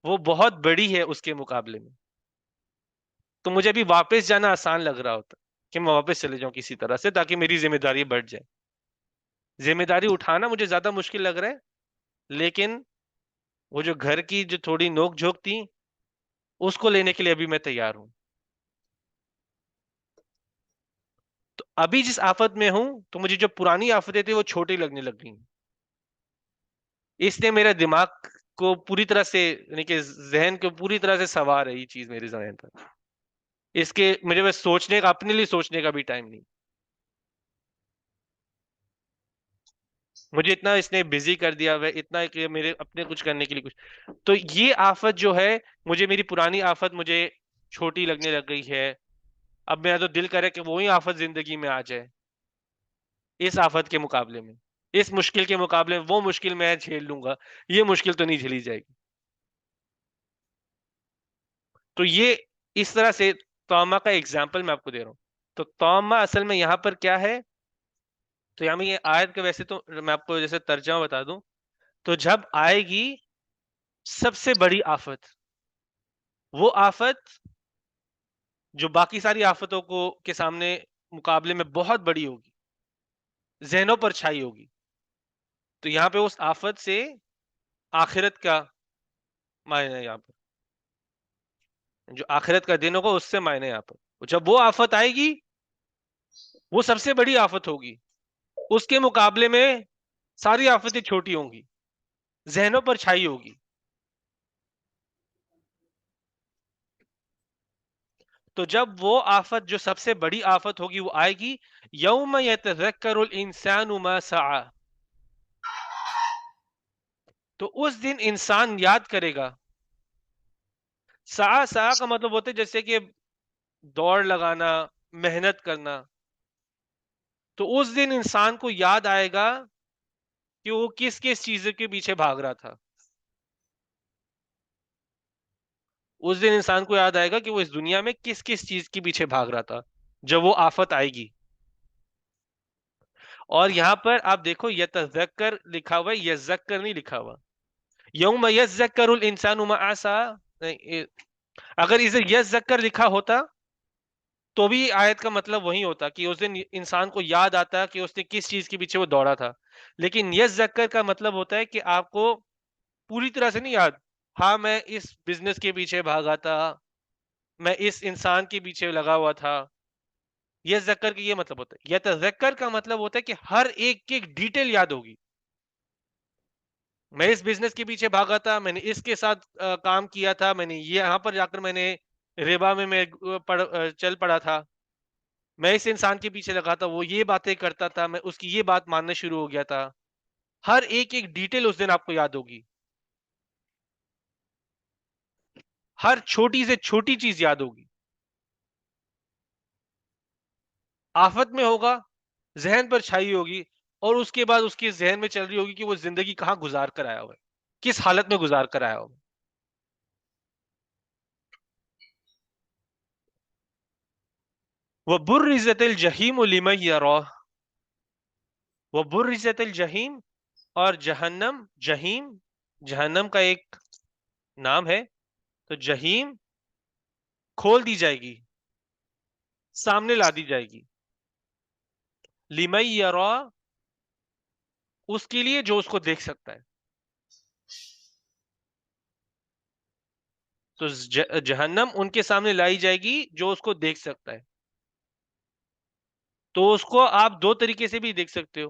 وہ بہت بڑی ہے اس کے مقابلے میں، تو مجھے ابھی واپس جانا آسان لگ رہا ہوتا کہ میں واپس چلے جاؤں کسی طرح سے، تاکہ میری ذمہ داری بڑھ جائے۔ ذمہ داری اٹھانا مجھے زیادہ مشکل لگ رہا ہے، لیکن وہ جو گھر کی جو تھوڑی نوک جھوک تھی، اس کو لینے کے لیے ابھی میں تیار ہوں۔ تو ابھی جس آفت میں ہوں تو مجھے جو پرانی آفتیں تھیں وہ چھوٹی لگنے لگ گئی، اس نے میرے دماغ کو پوری طرح سے، یعنی کہ ذہن کو پوری طرح سے سوار ہے یہ چیز میرے ذہن پر، اس کے میرے بس سوچنے کا، اپنے لیے سوچنے کا بھی ٹائم نہیں، مجھے اتنا اس نے بزی کر دیا ہوا ہے، اتنا کہ میرے اپنے کچھ کرنے کے لیے کچھ، تو یہ آفت جو ہے، مجھے میری پرانی آفت مجھے چھوٹی لگنے لگ گئی ہے۔ اب میرا تو دل کرے کہ وہی آفت زندگی میں آ جائے، اس آفت کے مقابلے میں، اس مشکل کے مقابلے میں وہ مشکل میں جھیل لوں گا، یہ مشکل تو نہیں جھیلی جائے گی۔ تو یہ اس طرح سے توما کا ایگزامپل میں آپ کو دے رہا ہوں۔ تو توما اصل میں یہاں پر کیا ہے، تو یہاں میں یہ آیت کے، ویسے تو میں آپ کو جیسے ترجمہ بتا دوں، تو جب آئے گی سب سے بڑی آفت، وہ آفت جو باقی ساری آفتوں کو کے سامنے مقابلے میں بہت بڑی ہوگی، ذہنوں پر چھائی ہوگی، تو یہاں پہ اس آفت سے آخرت کا معنی ہے، یہاں پر جو آخرت کا دن ہوگا اس سے معنی ہے یہاں پر، جب وہ آفت آئے گی وہ سب سے بڑی آفت ہوگی، اس کے مقابلے میں ساری آفتیں چھوٹی ہوں گی، ذہنوں پر چھائی ہوگی۔ تو جب وہ آفت جو سب سے بڑی آفت ہوگی وہ آئے گی، یوم یتذکر الانسان ما سعی، تو اس دن انسان یاد کرے گا۔ سعی کا مطلب ہوتا ہے جیسے کہ دوڑ لگانا، محنت کرنا، تو اس دن انسان کو یاد آئے گا کہ وہ کس کس چیز کے پیچھے بھاگ رہا تھا، اس دن انسان کو یاد آئے گا کہ وہ اس دنیا میں کس کس چیز کے پیچھے بھاگ رہا تھا جب وہ آفت آئے گی۔ اور یہاں پر آپ دیکھو یتذکر لکھا ہوا ہے، یذکر نہیں لکھا ہوا، یوم یذکر الانسان ما سعی، اگر اسے یذکر لکھا ہوتا تو بھی آیت کا مطلب وہی ہوتا کہ اس دن انسان کو یاد آتا کہ اس نے کس چیز کے پیچھے وہ دوڑا تھا، لیکن یذکر کا مطلب ہوتا ہے کہ آپ کو پوری طرح سے نہیں یاد، ہاں میں اس بزنس کے پیچھے بھاگا تھا، میں اس انسان کے پیچھے لگا ہوا تھا، یذکر کا یہ مطلب ہوتا ہے۔ یتذکر کا مطلب ہوتا ہے کہ ہر ایک کی ایک ڈیٹیل یاد ہوگی، میں اس بزنس کے پیچھے بھاگا تھا، میں نے اس کے ساتھ کام کیا تھا، میں نے یہ یہاں پر جا کر میں نے ربا میں چل پڑا تھا، میں اس انسان کے پیچھے لگا تھا، وہ یہ باتیں کرتا تھا، میں اس کی یہ بات ماننا شروع ہو گیا تھا، ہر ایک ایک ڈیٹیل اس دن آپ کو یاد ہوگی، ہر چھوٹی سے چھوٹی چیز یاد ہوگی۔ آفت میں ہوگا، ذہن پر چھائی ہوگی، اور اس کے بعد اس کے ذہن میں چل رہی ہوگی کہ وہ زندگی کہاں گزار کر آیا ہوا ہے، کس حالت میں گزار کر آیا ہوا وَبُرِّزَتِ الْجَحِيمُ لِمَن يَرَاهُ، وَبُرِّزَتِ الْجَحِيمُ، اور جہنم، جہیم جہنم کا ایک نام ہے، تو جہیم کھول دی جائے گی، سامنے لا دی جائے گی، لِمَن يَرَاهُ، اس کے لیے جو اس کو دیکھ سکتا ہے. تو جہنم ان کے سامنے لائی جائے گی جو اس کو دیکھ سکتا ہے. تو اس کو آپ دو طریقے سے بھی دیکھ سکتے ہو.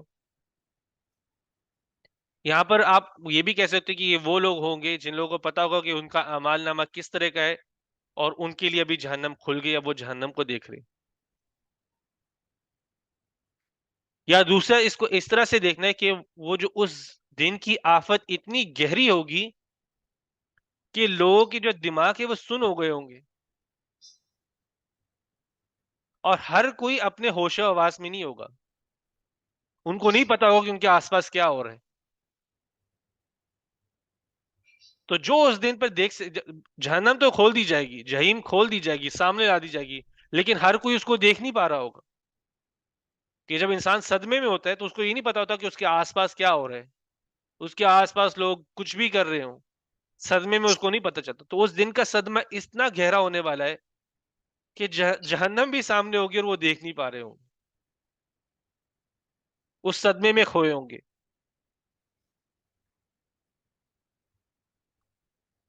یہاں پر آپ یہ بھی کہہ سکتے کہ یہ وہ لوگ ہوں گے جن لوگوں کو پتا ہوگا کہ ان کا اعمال نامہ کس طرح کا ہے، اور ان کے لیے ابھی جہنم کھل گئی، اب وہ جہنم کو دیکھ رہے. یا دوسرا اس کو اس طرح سے دیکھنا ہے کہ وہ جو اس دن کی آفت اتنی گہری ہوگی کہ لوگوں کی جو دماغ ہے وہ سن ہو گئے ہوں گے، اور ہر کوئی اپنے ہوش و حواس میں نہیں ہوگا. ان کو نہیں پتا ہوگا کہ ان کے آس پاس کیا ہو رہا ہے. تو جو اس دن پر جہنم تو کھول دی جائے گی، جہیم کھول دی جائے گی، سامنے لا دی جائے گی، لیکن ہر کوئی اس کو دیکھ نہیں پا رہا ہوگا. کہ جب انسان صدمے میں ہوتا ہے تو اس کو یہ نہیں پتا ہوتا کہ اس کے آس پاس کیا ہو رہا ہے، اس کے آس پاس لوگ کچھ بھی کر رہے ہوں، صدمے میں اس کو نہیں پتا چلتا. تو اس دن کا صدمہ اتنا گہرا ہونے والا ہے کہ جہنم بھی سامنے ہوگی اور وہ دیکھ نہیں پا رہے ہوں، اس صدمے میں کھوئے ہوں گے.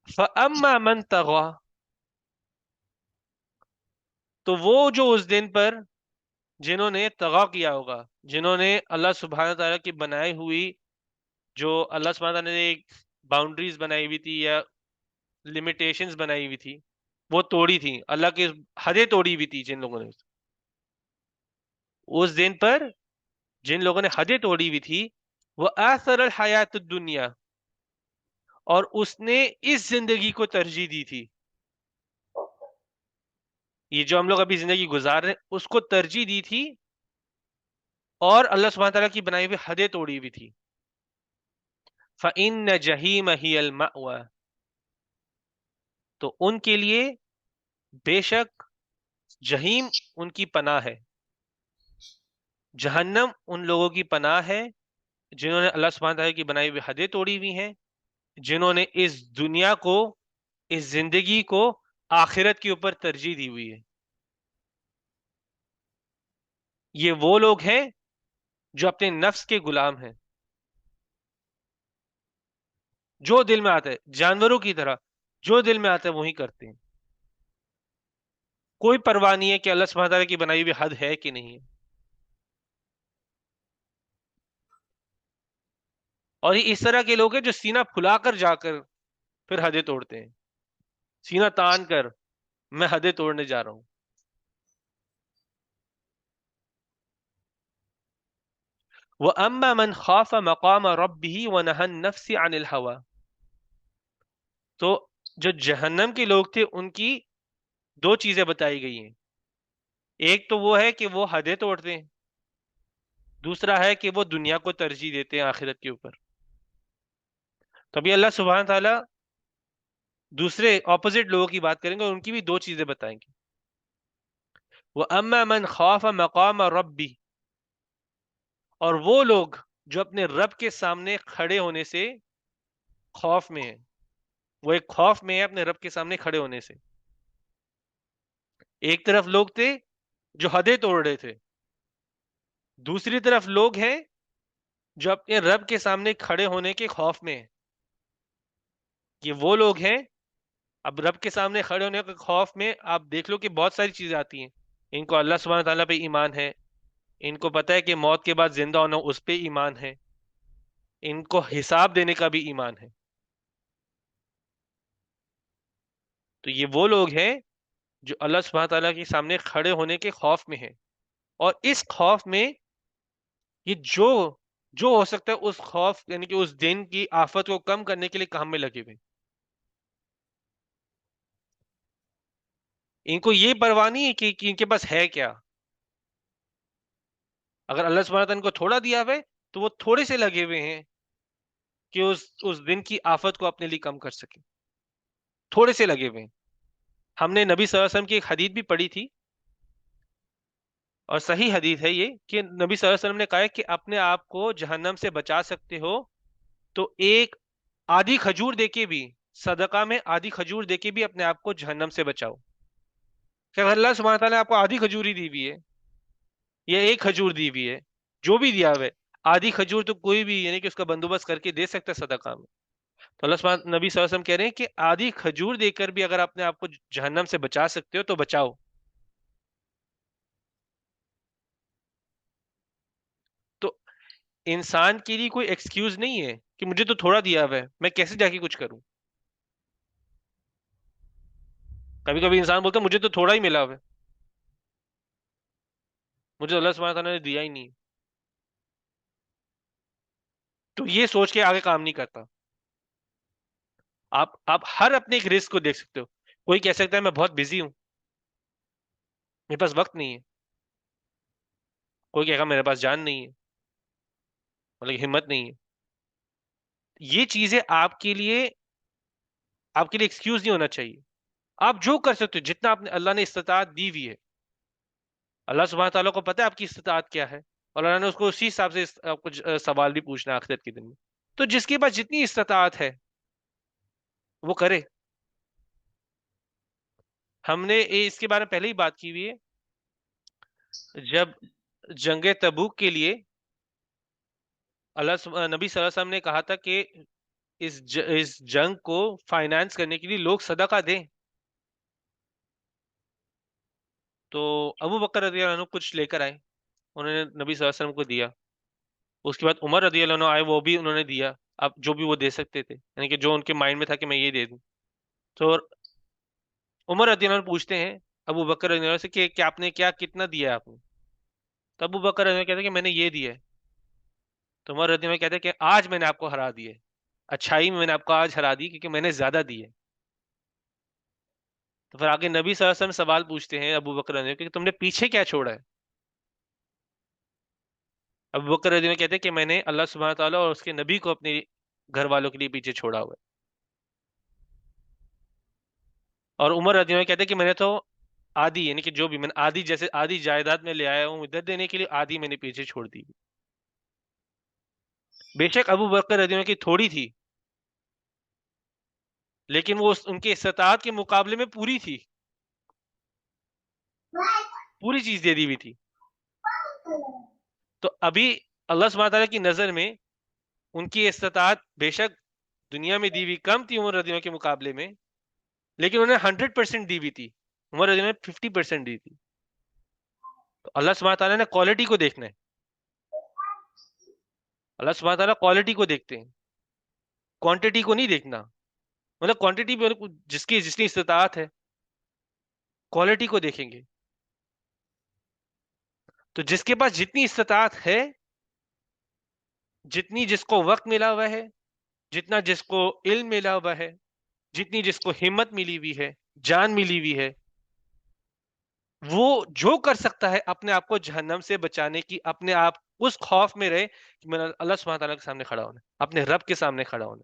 فَأَمَّا مَن طَغَىٰ، تو وہ جو اس دن پر جنہوں نے طغا کیا ہوگا، جنہوں نے اللہ سبحانہ تعالیٰ کی بنائی ہوئی، جو اللہ سبحانہ تعالیٰ نے ایک باؤنڈریز بنائی ہوئی تھی یا لمیٹیشنز بنائی ہوئی تھی، وہ توڑی تھی، اللہ کی حدیں توڑی ہوئی تھی جن لوگوں نے. اس دن پر جن لوگوں نے حدیں توڑی ہوئی تھی، وہ آثر الحیات الدنیا، اور اس نے اس زندگی کو ترجیح دی تھی. یہ جو ہم لوگ ابھی زندگی گزار رہے ہیں اس کو ترجیح دی تھی، اور اللہ سبحانہ تعالیٰ کی بنائی ہوئی حدیں توڑی ہوئی تھی. فَإِنَّ جَحِيمَ هِيَ الْمَأْوَىٰ، تو ان کے لیے بے شک جہیم ان کی پناہ ہے. جہنم ان لوگوں کی پناہ ہے جنہوں نے اللہ سبحانہ تعالیٰ کی بنائی ہوئی حدیں توڑی ہوئی ہیں، جنہوں نے اس دنیا کو، اس زندگی کو آخرت کے اوپر ترجیح دی ہوئی ہے. یہ وہ لوگ ہیں جو اپنے نفس کے غلام ہیں، جو دل میں آتا ہے، جانوروں کی طرح جو دل میں آتا ہے وہی کرتے ہیں. کوئی پرواہ نہیں ہے کہ اللہ سبحانہ تعالیٰ کی بنائی ہوئی حد ہے کہ نہیں ہے. اور یہ اس طرح کے لوگ ہیں جو سینہ پھلا کر جا کر پھر حدیں توڑتے ہیں، سینہ تان کر میں حدیں توڑنے جا رہا ہوں. وَأَمَّا مَنْ خَافَ مَقَامَ رَبِّهِ وَنَهَى النَّفْسَ عَنِ الْهَوَىٰ، تو جو جہنم کے لوگ تھے ان کی دو چیزیں بتائی گئی ہیں. ایک تو وہ ہے کہ وہ حدیں توڑتے ہیں، دوسرا ہے کہ وہ دنیا کو ترجیح دیتے ہیں آخرت کے اوپر. تبھی اللہ سبحانہ تعالیٰ دوسرے اپوزٹ لوگوں کی بات کریں گے اور ان کی بھی دو چیزیں بتائیں گے. وَأَمَّا مَنْ خَافَ مَقَامَ رَبِّهِ، اور وہ لوگ جو اپنے رب کے سامنے کھڑے ہونے سے خوف میں ہیں، وہ ایک خوف میں ہے اپنے رب کے سامنے کھڑے ہونے سے. ایک طرف لوگ تھے جو حدیں توڑ رہے تھے، دوسری طرف لوگ ہیں جو اپنے رب کے سامنے کھڑے ہونے کے خوف میں ہیں. یہ وہ لوگ ہیں، اب رب کے سامنے کھڑے ہونے کے خوف میں آپ دیکھ لو کہ بہت ساری چیزیں آتی ہیں. ان کو اللہ سبحانہ تعالیٰ پہ ایمان ہے، ان کو پتہ ہے کہ موت کے بعد زندہ ہونا اس پہ ایمان ہے، ان کو حساب دینے کا بھی ایمان ہے. تو یہ وہ لوگ ہیں جو اللہ سبحانہ تعالیٰ کے سامنے کھڑے ہونے کے خوف میں ہیں، اور اس خوف میں یہ جو ہو سکتا ہے اس خوف یعنی کہ اس دن کی آفت کو کم کرنے کے لیے کام میں لگے ہوئے. ان کو یہ پرواہ نہیں ہے کہ ان کے پاس ہے کیا. اگر اللہ سبحانہ تعالیٰ ان کو تھوڑا دیا ہوئے تو وہ تھوڑے سے لگے ہوئے ہیں کہ اس دن کی آفت کو اپنے لیے کم کر سکیں، تھوڑے سے لگے ہوئے ہیں. ہم نے نبی صلی اللہ علیہ وسلم کی ایک حدیث بھی پڑھی تھی اور صحیح حدیث ہے یہ کہ نبی صلی اللہ علیہ وسلم نے کہا ہے کہ اپنے آپ کو جہنم سے بچا سکتے ہو تو ایک آدھی کھجور دے کے بھی، صدقہ میں آدھی کھجور دے کے بھی اپنے آپ کو جہنم سے بچاؤ. کہ اگر اللہ سبحانہ تعالیٰ نے آپ کو آدھی کھجور ہی دی ہوئی ہے یا ایک کھجور دی ہوئی ہے، جو بھی دیا ہوا ہے، آدھی کھجور تو کوئی بھی یعنی کہ اس کا بندوبست کر کے دے سکتا ہے صدقہ میں. تو اللہ سبحانہ نبی صلی اللہ علیہ وسلم کہہ رہے ہیں کہ آدھی کھجور دے کر بھی اگر اپنے آپ کو جہنم سے بچا سکتے ہو تو بچاؤ. تو انسان کے لیے کوئی ایکسکیوز نہیں ہے کہ مجھے تو تھوڑا دیا ہوا ہے، میں کیسے جا کے کچھ کروں. کبھی کبھی انسان بولتا ہے مجھے تو تھوڑا ہی ملا ہوا ہے، مجھے تو اللہ سبحانہ تعالیٰ نے دیا ہی نہیں. تو یہ سوچ کے آگے کام نہیں کرتا. آپ ہر اپنے ایک رزق کو دیکھ سکتے ہو. کوئی کہہ سکتا ہے میں بہت بزی ہوں، میرے پاس وقت نہیں ہے. کوئی کہے گا میرے پاس جان نہیں ہے، مطلب ہمت نہیں ہے. یہ چیزیں آپ کے لیے ایکسکیوز نہیں ہونا چاہیے. آپ جو کر سکتے ہو، جتنا اللہ نے استطاعت دی ہوئی ہے، اللہ سبحانہ تعالیٰ کو پتہ ہے آپ کی استطاعت کیا ہے، اور اللہ نے اس کو اسی حساب سے آپ کو سوال بھی پوچھنا ہے آخرت کے دن میں. تو جس کے پاس جتنی استطاعت ہے وہ کرے. ہم نے اس کے بارے میں پہلے ہی بات کی ہوئی ہے. جب جنگ تبوک کے لیے نبی صلی اللہ علیہ وسلم نے کہا تھا کہ اس جنگ کو فائنانس کرنے کے لیے لوگ صدقہ دیں، تو ابو بکر رضی اللہ عنہ کچھ لے کر آئے، انہوں نے نبی صلی اللہ علیہ وسلم کو دیا. اس کے بعد عمر رضی اللہ عنہ آئے، وہ بھی انہوں نے دیا، اب جو بھی وہ دے سکتے تھے، یعنی کہ جو ان کے مائنڈ میں تھا کہ میں یہ دے دوں. تو عمر رضی اللہ عنہ پوچھتے ہیں ابو بکر رضی اللہ عنہ سے کہ آپ نے کتنا دیا ہے آپ نے. تو ابو بکر رضی اللہ عنہ کہتے ہیں کہ میں نے یہ دیا ہے. تو عمر رضی اللہ عنہ کہتے ہیں کہ آج میں نے آپ کو ہرا دی ہے، اچھائی میں نے آپ کو آج ہرا دی کیونکہ میں نے زیادہ دی ہے. تو پھر آگے نبی صلی اللہ علیہ وسلم سوال پوچھتے ہیں ابو بکر رضی اللہ عنہ کہ تم نے پیچھے کیا چھوڑا ہے. ابو بکر رضی اللہ عنہ کہتے ہیں کہ میں نے اللہ سبحانہ تعالیٰ اور اس کے نبی کو اپنے گھر والوں کے لیے پیچھے چھوڑا ہوا ہے. اور عمر رضی اللہ عنہ کہتے ہیں کہ میں نے تو آدھی، یعنی کہ جو بھی میں نے آدھی، جیسے آدھی جائیداد میں لے آیا ہوں ادھر دینے کے لیے، آدھی میں نے پیچھے چھوڑ دی. بے شک ابو بکر رضی اللہ عنہ کی تھوڑی تھی، لیکن وہ ان کے استطاعت کے مقابلے میں پوری تھی، پوری چیز دے دی ہوئی تھی. تو ابھی اللہ سبحانہ تعالیٰ کی نظر میں ان کی استطاعت بے شک دنیا میں دی ہوئی کم تھی عمر رضی اللہ عنہ کے مقابلے میں، لیکن انہوں نے 100% دی ہوئی تھی. عمر رضی اللہ عنہ نے 50% دی تھی. تو اللہ سبحانہ تعالیٰ نے کوالٹی کو دیکھنا ہے. اللہ سبحانہ تعالیٰ کوالٹی کو دیکھتے ہیں، کوانٹٹی کو نہیں دیکھنا. مطلب کوانٹٹی بھی جتنی استطاعت ہے، کوالٹی کو دیکھیں گے. تو جس کے پاس جتنی استطاعت ہے، جتنی جس کو وقت ملا ہوا ہے، جتنا جس کو علم ملا ہوا ہے، جتنی جس کو ہمت ملی ہوئی ہے، جان ملی ہوئی ہے، وہ جو کر سکتا ہے اپنے آپ کو جہنم سے بچانے کی، اپنے آپ اس خوف میں رہے کہ میں اللہ سبحانہ تعالیٰ کے سامنے کھڑا ہونا، اپنے رب کے سامنے کھڑا ہونا،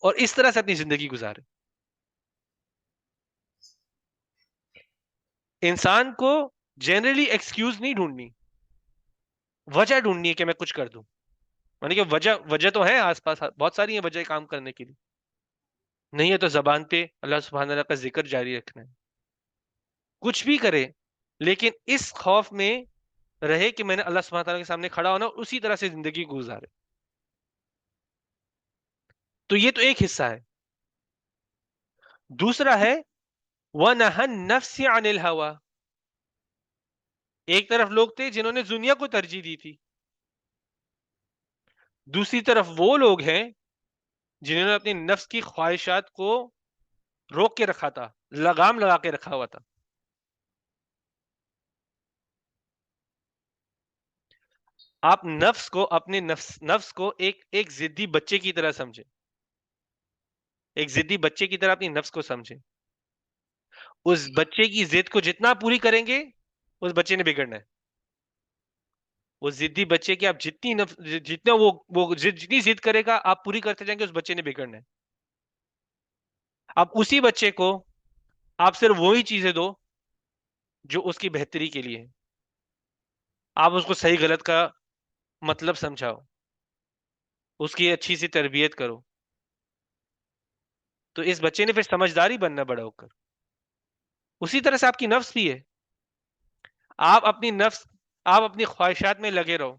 اور اس طرح سے اپنی زندگی گزارے. انسان کو جنرلی ایکسکیوز نہیں ڈھونڈنی، وجہ ڈھونڈنی ہے کہ میں کچھ کر دوں. یعنی کہ وجہ تو ہے آس پاس، بہت ساری ہیں وجہ کام کرنے کے لیے. نہیں ہے تو زبان پہ اللہ سبحانہ تعالیٰ کا ذکر جاری رکھنا ہے، کچھ بھی کرے لیکن اس خوف میں رہے کہ میں نے اللہ سبحانہ تعالیٰ کے سامنے کھڑا ہونا، اسی طرح سے زندگی گزارے. تو یہ تو ایک حصہ ہے. دوسرا ہے وَنَهَى النَّفْسِ عَنِ الْهَوَىٰ. ایک طرف لوگ تھے جنہوں نے دنیا کو ترجیح دی تھی، دوسری طرف وہ لوگ ہیں جنہوں نے اپنی نفس کی خواہشات کو روک کے رکھا تھا، لگام لگا کے رکھا ہوا تھا. آپ نفس کو، اپنے نفس کو ایک ضدی بچے کی طرح سمجھیں، ایک ضدی بچے کی طرح اپنی نفس کو سمجھیں. اس بچے کی ضد کو جتنا پوری کریں گے اس بچے نے بگڑنا ہے. وہ ضدی بچے کی آپ جتنا وہ جتنی ضد کرے گا آپ پوری کرتے جائیں گے، اس بچے نے بگڑنا ہے. اب اسی بچے کو آپ صرف وہی چیزیں دو جو اس کی بہتری کے لیے ہے. آپ اس کو صحیح غلط کا مطلب سمجھاؤ، اس کی اچھی سی تربیت کرو، تو اس بچے نے پھر سمجھداری بننا بڑا ہو کر. اسی طرح سے آپ کی نفس بھی ہے. آپ اپنی نفس، آپ اپنی خواہشات میں لگے رہو،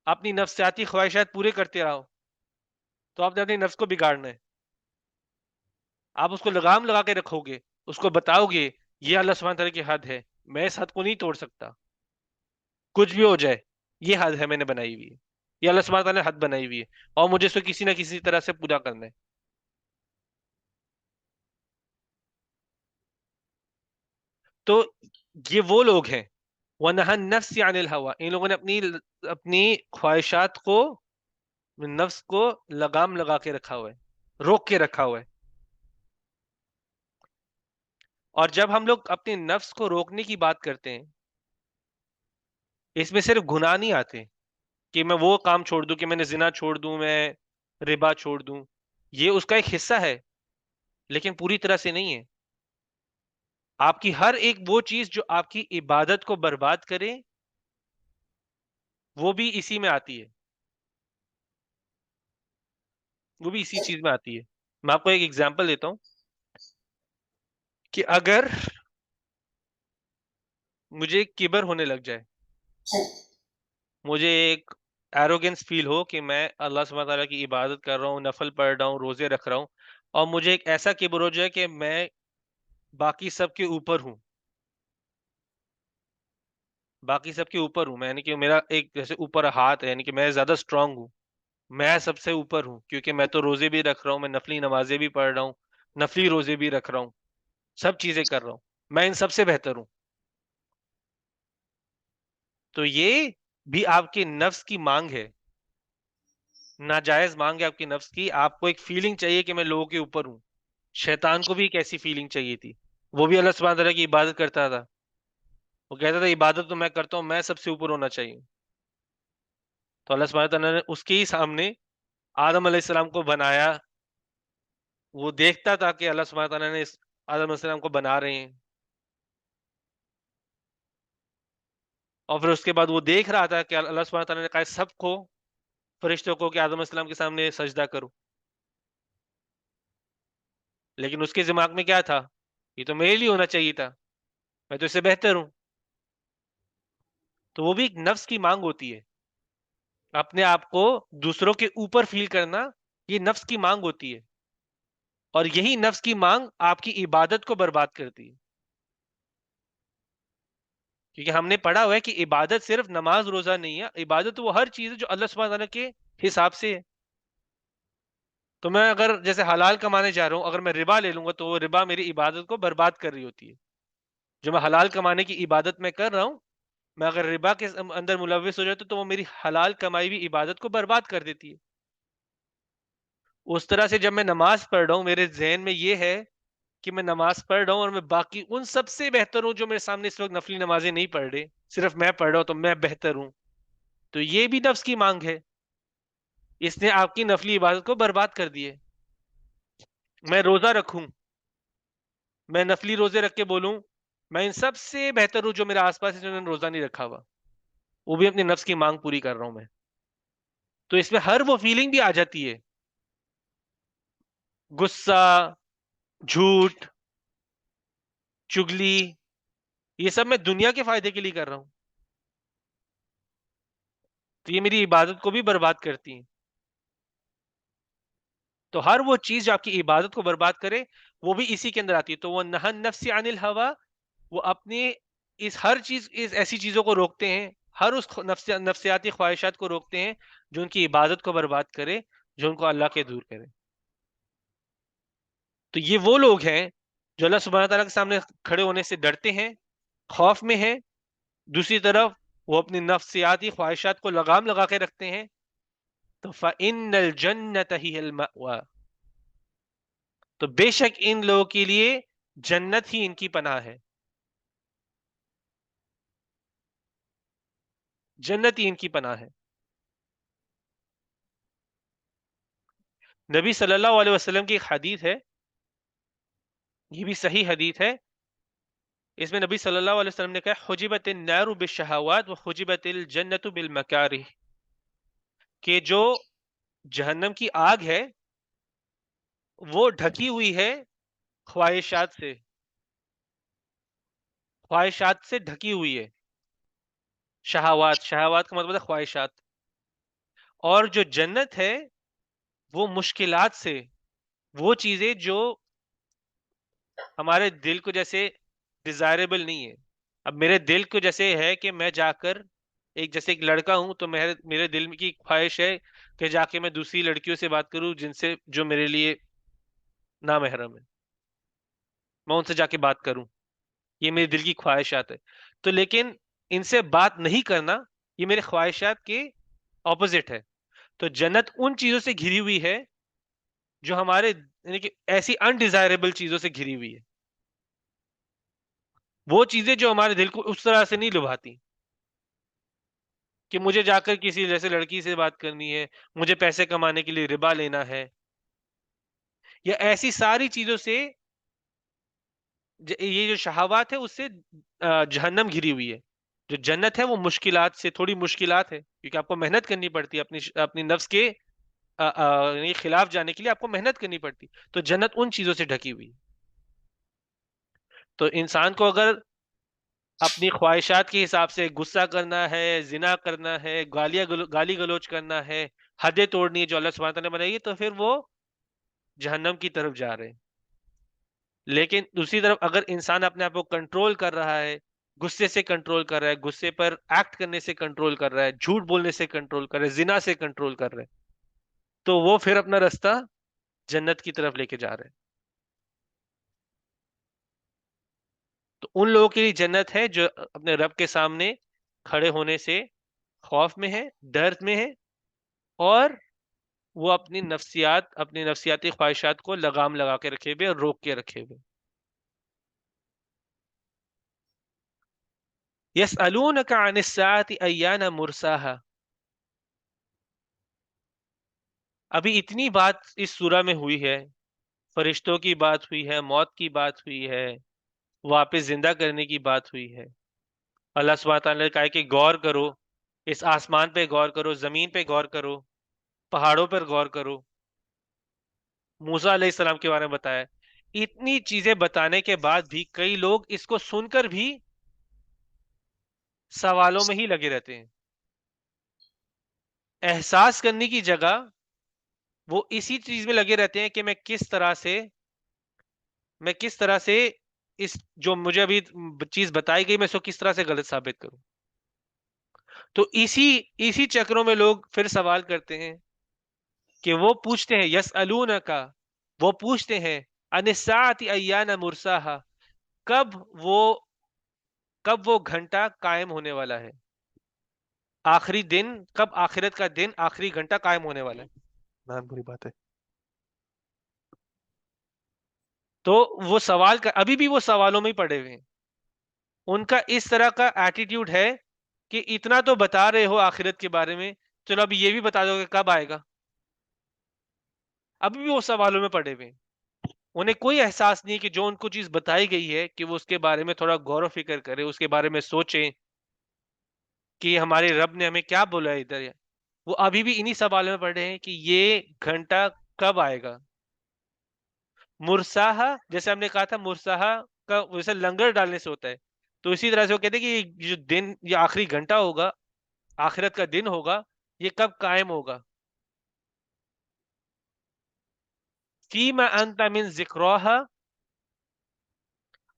اپنی نفسیاتی خواہشات پورے کرتے رہو، تو آپ نے اپنی نفس کو بگاڑنا ہے. آپ اس کو لگام لگا کے رکھو گے، اس کو بتاؤ گے یہ اللہ سبحانہ تعالیٰ کی حد ہے، میں اس حد کو نہیں توڑ سکتا، کچھ بھی ہو جائے، یہ حد ہے میں نے بنائی ہوئی ہے، یہ اللہ سبحانہ تعالیٰ نے حد بنائی ہوئی ہے، اور مجھے اس کو کسی نہ کسی طرح سے پورا کرنا ہے. تو یہ وہ لوگ ہیں وَنَهَى النَّفْسِ عَنِ الْهَوَىٰ، ان لوگوں نے اپنی خواہشات کو، نفس کو لگام لگا کے رکھا ہوا ہے، روک کے رکھا ہوا ہے. اور جب ہم لوگ اپنی نفس کو روکنے کی بات کرتے ہیں، اس میں صرف گناہ نہیں آتے کہ میں وہ کام چھوڑ دوں، کہ میں نے زنا چھوڑ دوں، میں ربا چھوڑ دوں. یہ اس کا ایک حصہ ہے، لیکن پوری طرح سے نہیں ہے. آپ کی ہر ایک وہ چیز جو آپ کی عبادت کو برباد کرے، وہ بھی اسی میں آتی ہے، وہ بھی اسی چیز میں آتی ہے. میں آپ کو ایک ایگزامپل دیتا ہوں کہ اگر مجھے کبر ہونے لگ جائے، مجھے ایک ایروگنس فیل ہو کہ میں اللہ سبحانہ تعالیٰ کی عبادت کر رہا ہوں، نفل پڑھ رہا ہوں، روزے رکھ رہا ہوں، اور مجھے ایک ایسا کبر ہو جائے کہ میں باقی سب کے اوپر ہوں، باقی سب کے اوپر ہوں، میں یعنی کہ میرا ایک جیسے اوپر ہاتھ ہے، یعنی کہ میں زیادہ اسٹرانگ ہوں، میں سب سے اوپر ہوں، کیونکہ میں تو روزے بھی رکھ رہا ہوں، میں نفلی نمازیں بھی پڑھ رہا ہوں، نفلی روزے بھی رکھ رہا ہوں، سب چیزیں کر رہا ہوں، میں ان سب سے بہتر ہوں. تو یہ بھی آپ کی نفس کی مانگ ہے، ناجائز مانگ ہے آپ کی نفس کی. آپ کو ایک فیلنگ چاہیے کہ میں لوگوں کے اوپر ہوں. شیطان کو بھی ایک ایسی فیلنگ چاہیے تھی، وہ بھی اللہ سبحانہ تعالیٰ کی عبادت کرتا تھا، وہ کہتا تھا عبادت تو میں کرتا ہوں، میں سب سے اوپر ہونا چاہیے. تو اللہ سبحانہ تعالیٰ نے اس کے ہی سامنے آدم علیہ السلام کو بنایا. وہ دیکھتا تھا کہ اللہ سبحانہ تعالیٰ نے آدم علیہ السلام کو بنا رہے ہیں، اور پھر اس کے بعد وہ دیکھ رہا تھا کہ اللہ سبحانہ تعالیٰ نے کہا سب کو، فرشتوں کو، کہ آدم علیہ السلام کے سامنے سجدہ کرو. لیکن اس کے دماغ میں کیا تھا؟ یہ تو میرے لیے ہونا چاہیے تھا، میں تو اس سے بہتر ہوں. تو وہ بھی ایک نفس کی مانگ ہوتی ہے، اپنے آپ کو دوسروں کے اوپر فیل کرنا، یہ نفس کی مانگ ہوتی ہے. اور یہی نفس کی مانگ آپ کی عبادت کو برباد کرتی ہے. کیونکہ ہم نے پڑھا ہوا ہے کہ عبادت صرف نماز روزہ نہیں ہے، عبادت وہ ہر چیز ہے جو اللہ سبحانہ تعالیٰ کے حساب سے ہے. تو میں اگر جیسے حلال کمانے جا رہا ہوں، اگر میں ربا لے لوں گا تو وہ ربا میری عبادت کو برباد کر رہی ہوتی ہے. جو میں حلال کمانے کی عبادت میں کر رہا ہوں، میں اگر ربا کے اندر ملوث ہو جاتا تو وہ میری حلال کمائی ہوئی عبادت کو برباد کر دیتی ہے. اس طرح سے جب میں نماز پڑھ رہا ہوں، میرے ذہن میں یہ ہے کہ میں نماز پڑھ رہا ہوں اور میں باقی ان سب سے بہتر ہوں جو میرے سامنے اس وقت نفلی نمازیں نہیں پڑھ رہے، صرف میں پڑھ رہا ہوں تو میں بہتر ہوں. تو یہ بھی نفس کی مانگ ہے، اس نے آپ کی نفلی عبادت کو برباد کر دی ہے. میں روزہ رکھوں، میں نفلی روزے رکھ کے بولوں میں ان سب سے بہتر ہوں جو میرے آس پاس ہے جنہوں نے روزہ نہیں رکھا ہوا، وہ بھی اپنی نفس کی مانگ پوری کر رہا ہوں میں. تو اس میں ہر وہ فیلنگ بھی آ جاتی ہے، غصہ، جھوٹ، چگلی، یہ سب میں دنیا کے فائدے کے لیے کر رہا ہوں، تو یہ میری عبادت کو بھی برباد کرتی ہیں. تو ہر وہ چیز جو آپ کی عبادت کو برباد کرے، وہ بھی اسی کے اندر آتی ہے. تو وہ نہى النفس عن الهوى، وہ اپنے اس ہر چیز، اس ایسی چیزوں کو روکتے ہیں، ہر اس نفسیاتی خواہشات کو روکتے ہیں جو ان کی عبادت کو برباد کرے، جو ان کو اللہ کے دور کرے. تو یہ وہ لوگ ہیں جو اللہ سبحانہ تعالیٰ کے سامنے کھڑے ہونے سے ڈرتے ہیں، خوف میں ہیں. دوسری طرف وہ اپنی نفسیاتی خواہشات کو لگام لگا کے رکھتے ہیں. تو فَإِنَّ الْجَنَّةَ هِيَ الْمَأْوَىٰ، تو بے شک ان لوگوں کے لیے جنت ہی ان کی پناہ ہے، جنت ہی ان کی پناہ ہے. نبی صلی اللہ علیہ وسلم کی ایک حدیث ہے، یہ بھی صحیح حدیث ہے، اس میں نبی صلی اللہ علیہ وسلم نے کہا حجبت النار بالشہوات وحجبت الجنت بالمکارہ، کہ جو جہنم کی آگ ہے وہ ڈھکی ہوئی ہے خواہشات سے، خواہشات سے ڈھکی ہوئی ہے. شہوات، شہوات کا مطلب ہے خواہشات. اور جو جنت ہے وہ مشکلات سے، وہ چیزیں جو ہمارے دل کو جیسے ڈیزائربل نہیں ہے. اب میرے دل کو جیسے ہے کہ میں جا کر جیسے ایک لڑکا ہوں تو میرے دل کی خواہش ہے کہ جا کے میں دوسری لڑکیوں سے بات کروں جن سے جو میرے لیے نامحرم ہے، میں ان سے جا کے بات کروں. یہ میرے دل کی خواہشات ہے. تو لیکن ان سے بات نہیں کرنا یہ میرے خواہشات کے اپوزٹ ہے. تو جنت ان چیزوں سے گھری ہوئی ہے جو ہمارے یعنی کہ ایسی انڈیزائربل چیزوں سے گھری ہوئی ہے، وہ چیزیں جو ہمارے دل کو اس طرح سے نہیں لبھاتی کہ مجھے جا کر کسی جیسے لڑکی سے بات کرنی ہے، مجھے پیسے کمانے کے لیے ربا لینا ہے، یا ایسی ساری چیزوں سے یہ جو شہوات ہے اس سے جہنم گھری ہوئی ہے. جو جنت ہے وہ مشکلات سے، تھوڑی مشکلات ہے کیونکہ آپ کو محنت کرنی پڑتی ہے اپنی نفس کے یعنی خلاف جانے کے لیے آپ کو محنت کرنی پڑتی. تو جنت ان چیزوں سے ڈھکی ہوئی. تو انسان کو اگر اپنی خواہشات کے حساب سے غصہ کرنا ہے، زنا کرنا ہے، گالی گلوچ کرنا ہے، حدیں توڑنی ہے جو اللہ سبحانہ تعالیٰ نے بنائی ہے، تو پھر وہ جہنم کی طرف جا رہے ہیں. لیکن دوسری طرف اگر انسان اپنے آپ کو کنٹرول کر رہا ہے، غصے سے کنٹرول کر رہا ہے، غصے پر ایکٹ کرنے سے کنٹرول کر رہا ہے، جھوٹ بولنے سے کنٹرول کر رہا ہے، زنا سے کنٹرول کر رہا ہے، تو وہ پھر اپنا راستہ جنت کی طرف لے کے جا رہے ہیں. تو ان لوگوں کے لیے جنت ہے جو اپنے رب کے سامنے کھڑے ہونے سے خوف میں ہے، ڈر میں ہے، اور وہ اپنی نفسیاتی خواہشات کو لگام لگا کے رکھے ہوئے اور روک کے رکھے ہوئے. یسألونک عن الساعة ایان مرساہا. ابھی اتنی بات اس سورہ میں ہوئی ہے، فرشتوں کی بات ہوئی ہے، موت کی بات ہوئی ہے، واپس زندہ کرنے کی بات ہوئی ہے. اللہ سبحانہ تعالیٰ نے کہا کہ غور کرو، اس آسمان پہ غور کرو، زمین پہ غور کرو، پہاڑوں پر غور کرو. موسیٰ علیہ السلام کے بارے میں بتایا. اتنی چیزیں بتانے کے بعد بھی کئی لوگ اس کو سن کر بھی سوالوں میں ہی لگے رہتے ہیں. احساس کرنے کی جگہ وہ اسی چیز میں لگے رہتے ہیں کہ میں کس طرح سے اس جو مجھے ابھی چیز بتائی گئی میں اس کو کس طرح سے غلط ثابت کروں. تو اسی چکروں میں لوگ پھر سوال کرتے ہیں کہ وہ پوچھتے ہیں یسألونکا، وہ پوچھتے ہیں عن الساعة ایان مرساہا، کب وہ گھنٹہ قائم ہونے والا ہے، آخری دن کب، آخرت کا دن، آخری گھنٹہ قائم ہونے والا ہے. بہت بری بات ہے. تو وہ سوال کا ابھی بھی وہ سوالوں میں ہی پڑے ہوئے ہیں. ان کا اس طرح کا ایٹیٹیوڈ ہے کہ اتنا تو بتا رہے ہو آخرت کے بارے میں، چلو ابھی یہ بھی بتا دو کہ کب آئے گا. ابھی بھی وہ سوالوں میں پڑے ہوئے ہیں. انہیں کوئی احساس نہیں کہ جو ان کو چیز بتائی گئی ہے کہ وہ اس کے بارے میں تھوڑا غور و فکر کرے، اس کے بارے میں سوچیں کہ ہمارے رب نے ہمیں کیا بولا ہے ادھر. وہ ابھی بھی انہی سوالوں میں پڑے ہیں کہ یہ گھنٹہ کب آئے گا. مرساہا جیسے ہم نے کہا تھا، مرساہا کا ویسے لنگر ڈالنے سے ہوتا ہے، تو اسی طرح سے وہ کہتے ہیں کہ یہ جو دن، یہ آخری گھنٹہ ہوگا، آخرت کا دن ہوگا، یہ کب قائم ہوگا. فیما انت من ذکرہا،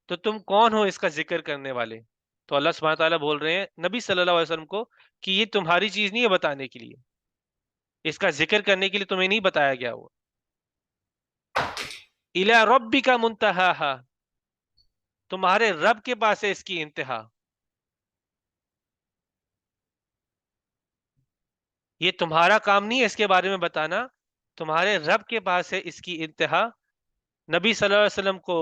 تو تم کون ہو اس کا ذکر کرنے والے. تو اللہ سبحانہ تعالیٰ بول رہے ہیں نبی صلی اللہ علیہ وسلم کو کہ یہ تمہاری چیز نہیں ہے بتانے کے لیے، اس کا ذکر کرنے کے لیے تمہیں نہیں بتایا گیا ہوا. الی ربک منتہاہا، تمہارے رب کے پاس ہے اس کی انتہا. یہ تمہارا کام نہیں ہے اس کے بارے میں بتانا، تمہارے رب کے پاس ہے اس کی انتہا. نبی صلی اللہ علیہ وسلم کو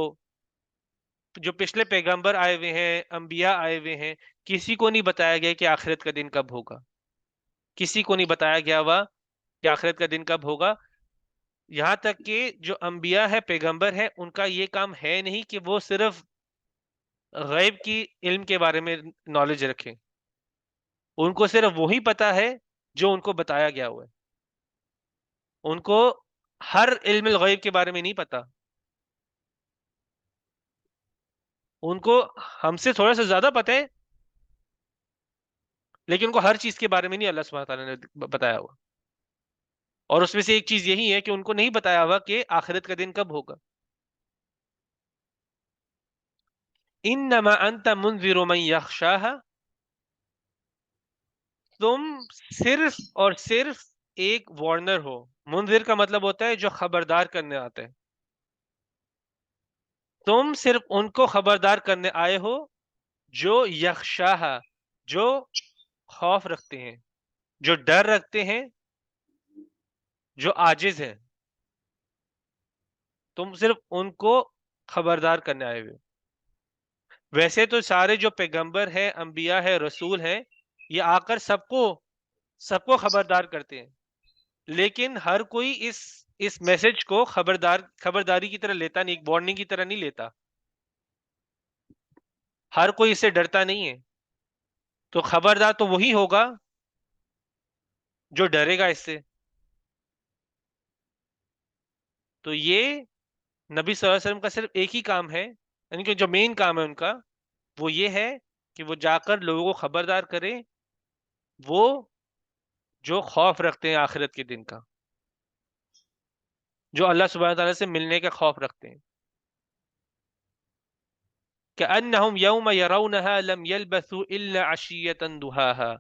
جو پچھلے پیغمبر آئے ہوئے ہیں، انبیاء آئے ہوئے ہیں، کسی کو نہیں بتایا گیا کہ آخرت کا دن کب ہوگا. کسی کو نہیں بتایا گیا ہوا کہ آخرت کا دن کب ہوگا. یہاں تک کہ جو انبیاء ہے، پیغمبر ہے، ان کا یہ کام ہے نہیں کہ وہ صرف غیب کی علم کے بارے میں نالج رکھیں. ان کو صرف وہی پتا ہے جو ان کو بتایا گیا ہوا ہے. ان کو ہر علم الغیب کے بارے میں نہیں پتا. ان کو ہم سے تھوڑا سا زیادہ پتہ ہے، لیکن ان کو ہر چیز کے بارے میں نہیں اللہ سبحانہ تعالیٰ نے بتایا ہوا. اور اس میں سے ایک چیز یہی ہے کہ ان کو نہیں بتایا ہوا کہ آخرت کا دن کب ہوگا. انما انت منذر من یخشاها، تم صرف اور صرف ایک وارنر ہو. منذر کا مطلب ہوتا ہے جو خبردار کرنے آتا ہے. تم صرف ان کو خبردار کرنے آئے ہو جو یخشاها، جو خوف رکھتے ہیں، جو ڈر رکھتے ہیں، جو عاجز ہیں. تم صرف ان کو خبردار کرنے آئے ہوئے. ویسے تو سارے جو پیغمبر ہیں، انبیاء ہیں، رسول ہیں، یہ آ کر سب کو خبردار کرتے ہیں. لیکن ہر کوئی اس میسج کو خبرداری کی طرح لیتا نہیں، ایک وارننگ کی طرح نہیں لیتا. ہر کوئی اس سے ڈرتا نہیں ہے. تو خبردار تو وہی ہوگا جو ڈرے گا اس سے. تو یہ نبی صلی اللہ علیہ وسلم کا صرف ایک ہی کام ہے، یعنی کہ جو مین کام ہے ان کا وہ یہ ہے کہ وہ جا کر لوگوں کو خبردار کریں، وہ جو خوف رکھتے ہیں آخرت کے دن کا، جو اللہ سبحانہ تعالیٰ سے ملنے کا خوف رکھتے ہیں. كأنهم يوم يرونها لم يلبثوا إلا عشية ضحاها.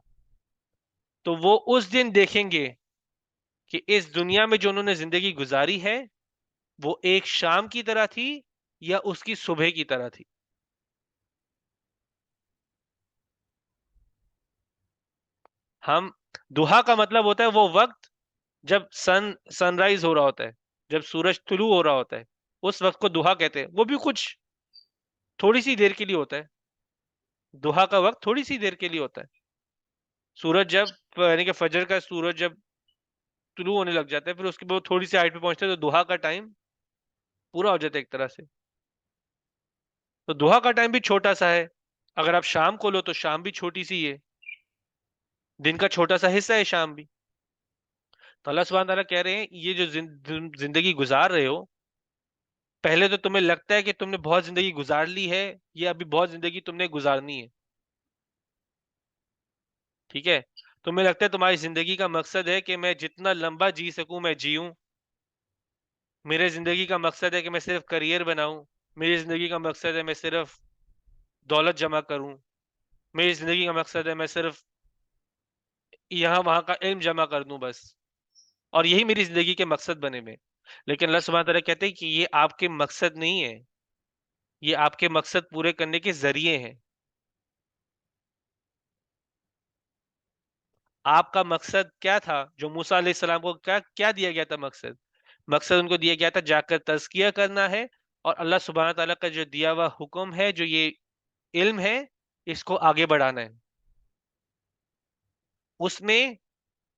تو وہ اس دن دیکھیں گے کہ اس دنیا میں جو انہوں نے زندگی گزاری ہے وہ ایک شام کی طرح تھی یا اس کی صبح کی طرح تھی. ہم دہا کا مطلب ہوتا ہے وہ وقت جب سن رائز ہو رہا ہوتا ہے، جب سورج طلوع ہو رہا ہوتا ہے، اس وقت کو دہا کہتے ہیں. وہ بھی کچھ تھوڑی سی دیر کے لیے ہوتا ہے. دہا کا وقت تھوڑی سی دیر کے لیے ہوتا ہے. سورج جب یعنی کہ فجر کا سورج جب طلوع ہونے لگ جاتا ہے، پھر اس کے بعد تھوڑی سی ہائٹ پہ پہنچتا ہے تو دہا کا ٹائم پورا ہو جاتا ہے ایک طرح سے. تو دہا کا ٹائم بھی چھوٹا سا ہے. اگر آپ شام کو لو تو شام بھی چھوٹی سی ہے، دن کا چھوٹا سا حصہ ہے شام بھی. تو اللہ سبحانہ تعالیٰ کہہ رہے ہیں یہ جو زندگی گزار رہے ہو، پہلے تو تمہیں لگتا ہے کہ تم نے بہت زندگی گزار لی ہے، یہ ابھی بہت زندگی تم نے گزارنی ہے. ٹھیک ہے، تمہیں لگتا ہے تمہاری زندگی کا مقصد ہے کہ میں جتنا لمبا جی سکوں میں جیوں. میرے زندگی کا مقصد ہے کہ میں صرف کریئر بناؤں. میری زندگی کا مقصد ہے میں صرف دولت جمع کروں. میری زندگی کا مقصد ہے میں صرف یہاں وہاں کا علم جمع کر دوں بس، اور یہی میری زندگی کے مقصد بنے میں. لیکن اللہ سبحانہ تعالیٰ کہتے ہیں کہ یہ آپ کے مقصد نہیں ہے، یہ آپ کے مقصد پورے کرنے کے ذریعے ہیں. آپ کا مقصد کیا تھا؟ جو موسیٰ علیہ السلام کو کیا دیا گیا تھا مقصد؟ مقصد ان کو دیا گیا تھا جا کر تزکیہ کرنا ہے، اور اللہ سبحانہ تعالیٰ کا جو دیا ہوا حکم ہے، جو یہ علم ہے، اس کو آگے بڑھانا ہے. اس میں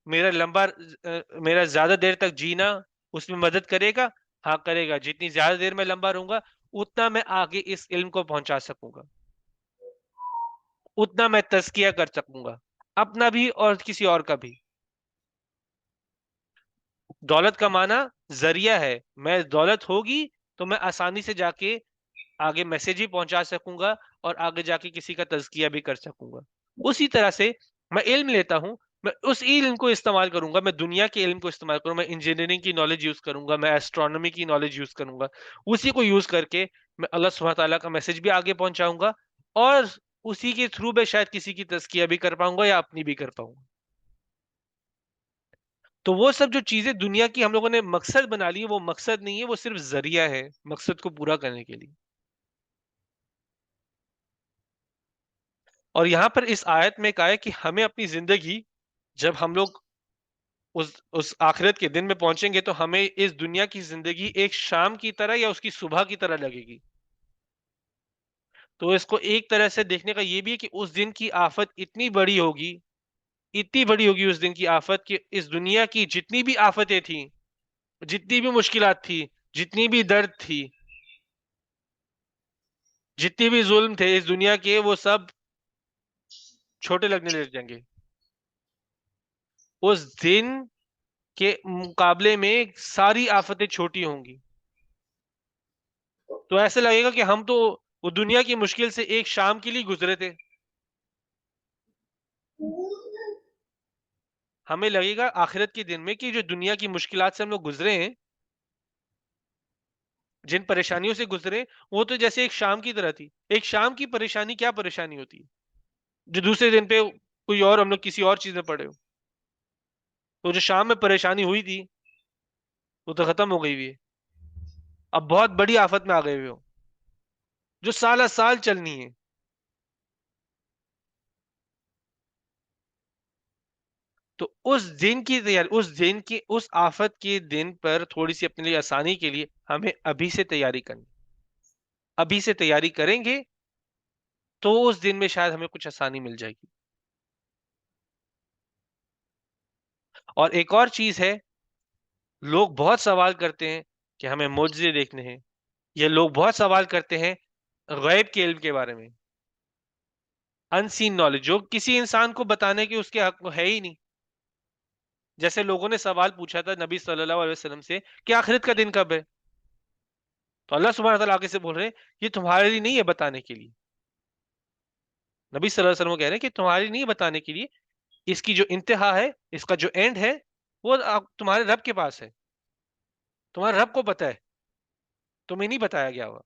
میرا زیادہ دیر تک جینا اس میں مدد کرے گا. ہاں کرے گا. جتنی زیادہ دیر میں لمبا رہوں گا اتنا میں آگے اس علم کو پہنچا سکوں گا، اتنا میں تزکیہ کر سکوں گا، اپنا بھی اور کسی اور کا بھی. دولت کمانا ذریعہ ہے. میں دولت ہوگی تو میں آسانی سے جا کے آگے میسج ہی پہنچا سکوں گا اور آگے جا کے کسی کا تزکیہ بھی کر سکوں گا. اسی طرح سے میں علم لیتا ہوں، میں اس علم کو استعمال کروں گا، میں دنیا کے علم کو استعمال کروں گا، میں انجینئرنگ کی نالج یوز کروں گا، میں ایسٹرونومی کی نالج یوز کروں گا. اسی کو یوز کر کے میں اللہ سبحانہ تعالیٰ کا میسج بھی آگے پہنچاؤں گا، اور اسی کے تھرو میں شاید کسی کی تزکیہ بھی کر پاؤں گا یا اپنی بھی کر پاؤں گا. تو وہ سب جو چیزیں دنیا کی ہم لوگوں نے مقصد بنا لی، وہ مقصد نہیں ہے، وہ صرف ذریعہ ہے مقصد کو پورا کرنے کے لیے. اور یہاں پر اس آیت میں کہا ہے کہ ہمیں اپنی زندگی، جب ہم لوگ اس آخرت کے دن میں پہنچیں گے تو ہمیں اس دنیا کی زندگی ایک شام کی طرح یا اس کی صبح کی طرح لگے گی. تو اس کو ایک طرح سے دیکھنے کا یہ بھی ہے کہ اس دن کی آفت اتنی بڑی ہوگی، اتنی بڑی ہوگی اس دن کی آفت، کہ اس دنیا کی جتنی بھی آفتیں تھیں، جتنی بھی مشکلات تھی، جتنی بھی درد تھی، جتنے بھی ظلم تھے اس دنیا کے وہ سب چھوٹے لگنے لگ جائیں گے اس دن کے مقابلے میں ساری آفتیں چھوٹی ہوں گی. تو ایسا لگے گا کہ ہم تو وہ دنیا کی مشکل سے ایک شام کے لیے گزرے تھے. ہمیں لگے گا آخرت کے دن میں کہ جو دنیا کی مشکلات سے ہم لوگ گزرے ہیں، جن پریشانیوں سے گزرے، وہ تو جیسے ایک شام کی طرح تھی. ایک شام کی پریشانی کیا پریشانی ہوتی ہے جو دوسرے دن پہ کوئی اور ہم لوگ کسی اور چیز میں پڑے ہو. تو جو شام میں پریشانی ہوئی تھی وہ تو ختم ہو گئی ہوئی ہے. اب بہت بڑی آفت میں آ گئے ہوئے ہو جو سالہ سال چلنی ہے. تو اس دن کی تیاری، اس دن کی، اس آفت کے دن پر تھوڑی سی اپنے لیے آسانی کے لیے ہمیں ابھی سے تیاری کرنی. ابھی سے تیاری کریں گے تو اس دن میں شاید ہمیں کچھ آسانی مل جائے گی. اور ایک اور چیز ہے، لوگ بہت سوال کرتے ہیں کہ ہمیں معجزے دیکھنے ہیں، یا لوگ بہت سوال کرتے ہیں غیب کے علم کے بارے میں، ان سین نالج جو کسی انسان کو بتانے کے اس کے حق میں ہے ہی نہیں. جیسے لوگوں نے سوال پوچھا تھا نبی صلی اللہ علیہ وسلم سے کہ آخرت کا دن کب ہے، تو اللہ سبحانہ تعالیٰ آگے سے بول رہے ہیں یہ تمہارے لیے نہیں ہے بتانے کے لیے. نبی صلی اللہ علیہ وسلم کہہ رہے ہیں کہ تمہارے لیے نہیں ہے بتانے کے لیے، اس کی جو انتہا ہے، اس کا جو اینڈ ہے، وہ تمہارے رب کے پاس ہے. تمہارے رب کو پتا ہے، تمہیں نہیں بتایا گیا ہوا.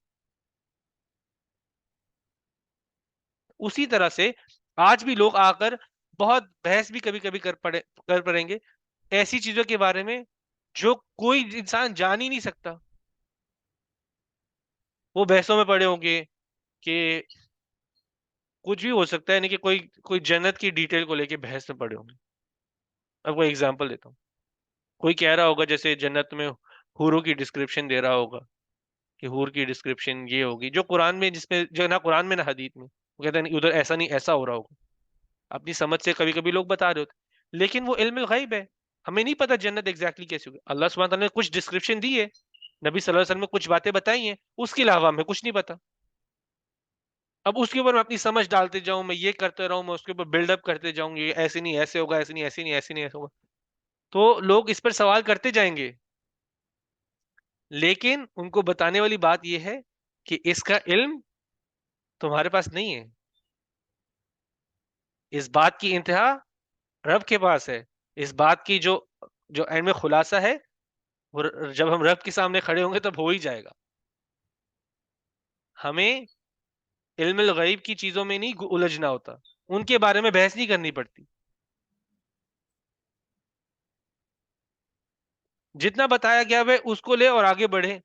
اسی طرح سے آج بھی لوگ آ کر بہت بحث بھی کبھی کبھی کر پڑیں گے ایسی چیزوں کے بارے میں جو کوئی انسان جان ہی نہیں سکتا. وہ بحثوں میں پڑے ہوں گے کہ کچھ بھی ہو سکتا ہے، یعنی کہ کوئی جنت کی ڈیٹیل کو لے کے بحث میں پڑے ہوں گے. اب کوئی ایگزامپل دیتا ہوں. کوئی کہہ رہا ہوگا جیسے جنت میں حوروں کی ڈسکرپشن دے رہا ہوگا کہ حور کی ڈسکرپشن یہ ہوگی جو قرآن میں، جس میں جو نہ قرآن میں نہ حدیث میں. وہ کہتے ہیں نہیں ادھر ایسا نہیں، ایسا ہو رہا ہوگا. اپنی سمجھ سے کبھی کبھی لوگ بتا رہے ہوتے، لیکن وہ علم الغیب ہے. ہمیں نہیں پتا جنت ایگزیکٹلی کیسی ہوگی. اللہ سبحانہ تعالیٰ نے کچھ ڈسکرپشن دی ہے، نبی صلی اللہ علیہ وسلم نے کچھ باتیں بتائی ہیں، اس کے علاوہ ہمیں کچھ نہیں پتا. اب اس کے اوپر میں اپنی سمجھ ڈالتے جاؤں، میں یہ کرتے رہوں، میں اس کے اوپر بلڈ اپ کرتے جاؤں، یہ ایسے نہیں ایسے ہوگا، ایسے نہیں ایسے نہیں ایسے نہیں ایسے ہوگا، تو لوگ اس پر سوال کرتے جائیں گے. لیکن ان کو بتانے والی بات یہ ہے کہ اس کا علم تمہارے پاس نہیں ہے. اس بات کی انتہا رب کے پاس ہے. اس بات کی جو اینڈ میں خلاصہ ہے وہ جب ہم رب کے سامنے کھڑے ہوں گے تب ہو ہی جائے گا. ہمیں علم الغیب کی چیزوں میں نہیں الجھنا ہوتا، ان کے بارے میں بحث نہیں کرنی پڑتی. جتنا بتایا گیا ہے اس کو لے اور آگے بڑھے.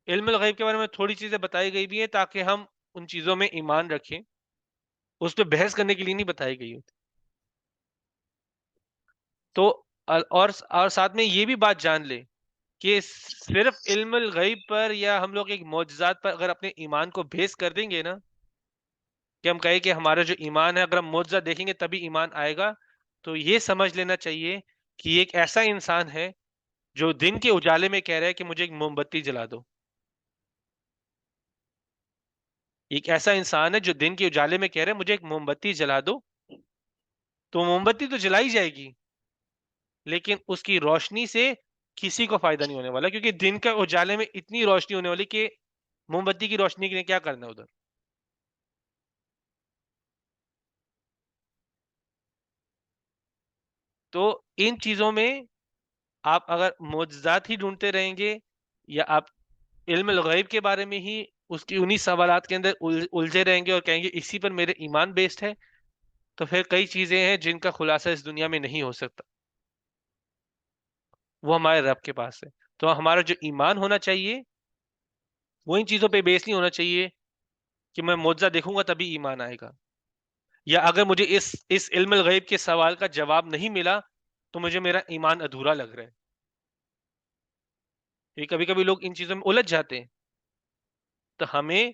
علم الغیب کے بارے میں تھوڑی چیزیں بتائی گئی بھی ہیں تاکہ ہم ان چیزوں میں ایمان رکھیں، اس پہ بحث کرنے کے لیے نہیں بتائی گئی ہوتی. تو اور ساتھ میں یہ بھی بات جان لے کہ صرف علم الغیب پر یا ہم لوگ ایک معجزات پر اگر اپنے ایمان کو بیس کر دیں گے نا، کہ ہم کہیں کہ ہمارا جو ایمان ہے اگر ہم معجزہ دیکھیں گے تبھی ایمان آئے گا، تو یہ سمجھ لینا چاہیے کہ یہ ایک ایسا انسان ہے جو دن کے اجالے میں کہہ رہا ہے کہ مجھے ایک موم بتی جلا دو. ایک ایسا انسان ہے جو دن کے اجالے میں کہہ رہا ہے مجھے ایک موم بتی جلا دو. تو موم بتی تو جلائی جائے گی لیکن اس کی روشنی سے کسی کو فائدہ نہیں ہونے والا، کیونکہ دن کے اجالے میں اتنی روشنی ہونے والی کہ موم بتی کی روشنی کے لیے کیا کرنا ہے ادھر. تو ان چیزوں میں آپ اگر معجزات ہی ڈھونڈتے رہیں گے یا آپ علم الغیب کے بارے میں ہی اس کی انہی سوالات کے اندر الجھے رہیں گے اور کہیں گے اسی پر میرے ایمان بیسڈ ہے، تو پھر کئی چیزیں ہیں جن کا خلاصہ اس دنیا میں نہیں ہو سکتا. وہ ہمارے رب کے پاس ہے. تو ہمارا جو ایمان ہونا چاہیے وہ ان چیزوں پہ بیس نہیں ہونا چاہیے کہ میں معجزہ دیکھوں گا تبھی ایمان آئے گا، یا اگر مجھے اس علم الغیب کے سوال کا جواب نہیں ملا تو مجھے میرا ایمان ادھورا لگ رہا ہے. کبھی کبھی لوگ ان چیزوں میں الجھ جاتے ہیں. تو ہمیں